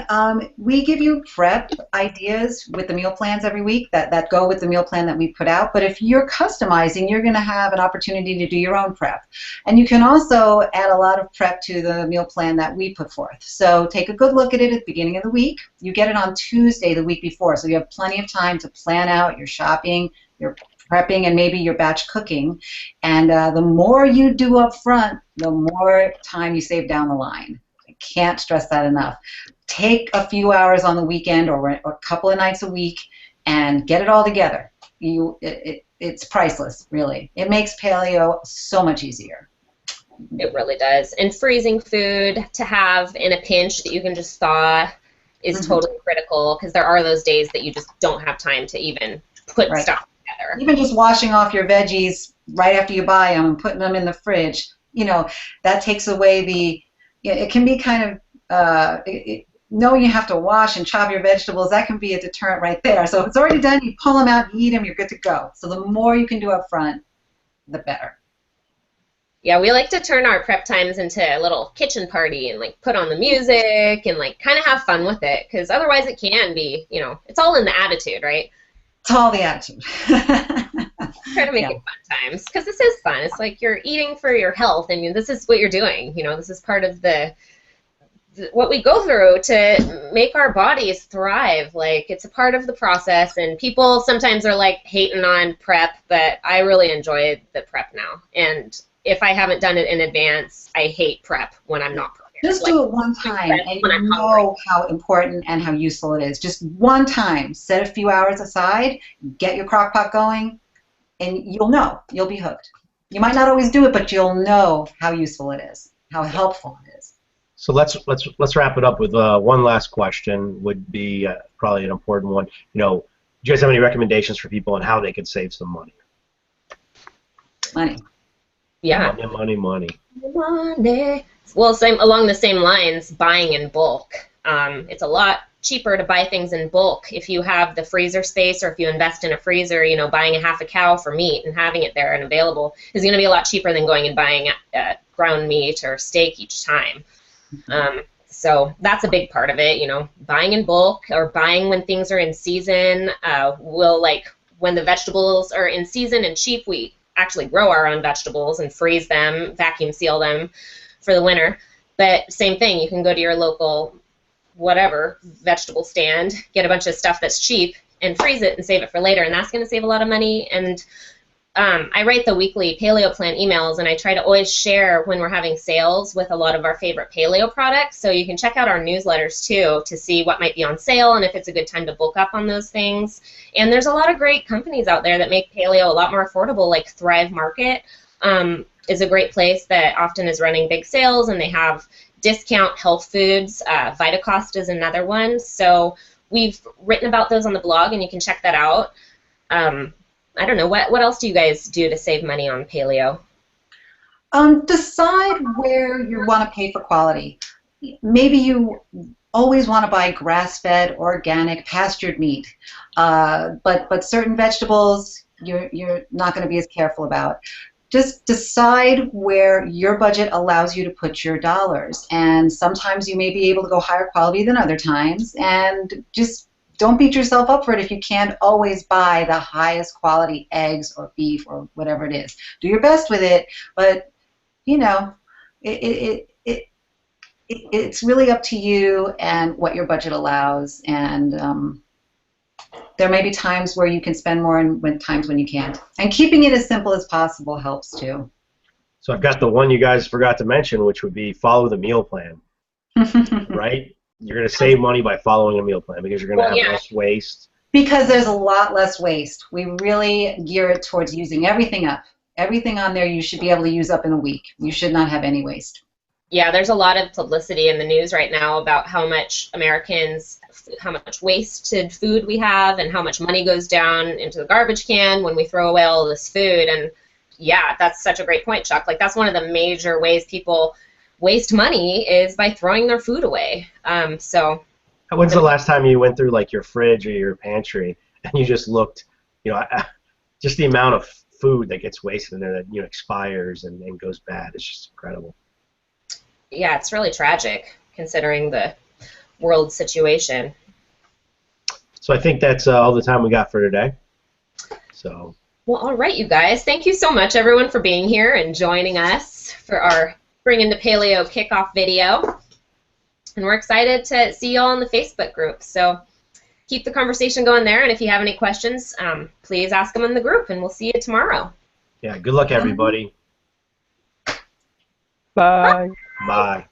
Speaker 2: We give you prep ideas with the meal plans every week that go with the meal plan that we put out. But if you're customizing, you're going to have an opportunity to do your own prep. And you can also add a lot of prep to the meal plan that we put forth. So take a good look at it at the beginning of the week. You get it on Tuesday the week before, so you have plenty of time to plan out your shopping, your prepping, and maybe your batch cooking. And the more you do up front, the more time you save down the line. Can't stress that enough. Take a few hours on the weekend or a couple of nights a week and get it all together. It's priceless, really. It makes paleo so much easier.
Speaker 1: It really does. And freezing food to have in a pinch that you can just thaw is totally critical, because there are those days that you just don't have time to even put stuff together.
Speaker 2: Even just washing off your veggies right after you buy them and putting them in the fridge, you know, that takes away the, it can be kind of, knowing you have to wash and chop your vegetables, that can be a deterrent right there. So if it's already done, you pull them out, you eat them, you're good to go. So the more you can do up front, the better.
Speaker 1: Yeah, we like to turn our prep times into a little kitchen party and like put on the music and like kind of have fun with it, because otherwise it can be, you know, it's all in the attitude, right?
Speaker 2: It's all the attitude.
Speaker 1: Try to make it fun times, because this is fun. It's like you're eating for your health, and this is what you're doing. You know, this is part of what we go through to make our bodies thrive. Like, it's a part of the process, and people sometimes are like hating on prep, but I really enjoy the prep now. And if I haven't done it in advance, I hate prep when I'm not prepared.
Speaker 2: Just do it one time, and you know how important and how useful it is. Just one time. Set a few hours aside, get your crock pot going, and you'll know. You'll be hooked. You might not always do it, but you'll know how useful it is, how helpful it is.
Speaker 3: So let's wrap it up with one last question. Would be probably an important one. You know, do you guys have any recommendations for people on how they could save some money?
Speaker 2: Money.
Speaker 1: Yeah.
Speaker 3: Money.
Speaker 1: Well, along the same lines, buying in bulk. It's a lot cheaper to buy things in bulk if you have the freezer space, or if you invest in a freezer. You know, buying a half a cow for meat and having it there and available is going to be a lot cheaper than going and buying ground meat or steak each time. So that's a big part of it. You know, buying in bulk or buying when things are in season. When the vegetables are in season and cheap, we actually grow our own vegetables and freeze them, vacuum seal them for the winter. But same thing, you can go to your local whatever vegetable stand, get a bunch of stuff that's cheap, and freeze it and save it for later, and that's going to save a lot of money. And I write the weekly Paleo Plan emails, and I try to always share when we're having sales with a lot of our favorite paleo products. So you can check out our newsletters too to see what might be on sale and if it's a good time to bulk up on those things. And there's a lot of great companies out there that make paleo a lot more affordable, like Thrive Market is a great place that often is running big sales, and they have discount health foods. Vitacost is another one. So we've written about those on the blog, and you can check that out. I don't know, what else do you guys do to save money on paleo?
Speaker 2: Decide where you want to pay for quality. Maybe you always want to buy grass-fed, organic, pastured meat, but certain vegetables you're not going to be as careful about. Just decide where your budget allows you to put your dollars, and sometimes you may be able to go higher quality than other times, and just don't beat yourself up for it if you can't always buy the highest quality eggs or beef or whatever it is. Do your best with it, but you know, it's really up to you and what your budget allows, and there may be times where you can spend more and times when you can't. And keeping it as simple as possible helps too.
Speaker 3: So I've got the one you guys forgot to mention, which would be follow the meal plan, right? You're going to save money by following a meal plan because you're going to have less waste.
Speaker 2: Because there's a lot less waste. We really gear it towards using everything up. Everything on there you should be able to use up in a week. You should not have any waste.
Speaker 1: Yeah, there's a lot of publicity in the news right now about how much wasted food we have and how much money goes down into the garbage can when we throw away all this food. And yeah, that's such a great point, Chuck. Like, that's one of the major ways people waste money is by throwing their food away. When's
Speaker 3: the last time you went through like your fridge or your pantry and you just looked, you know, just the amount of food that gets wasted in there that, you know, expires and goes bad? It's just incredible.
Speaker 1: Yeah, it's really tragic considering the world situation.
Speaker 3: So I think that's all the time we got for today. So.
Speaker 1: Well, all right, you guys. Thank you so much, everyone, for being here and joining us for our Bring Into Paleo kickoff video. And we're excited to see you all in the Facebook group. So keep the conversation going there. And if you have any questions, please ask them in the group, and we'll see you tomorrow.
Speaker 3: Yeah, good luck, everybody.
Speaker 4: Bye.
Speaker 3: Bye.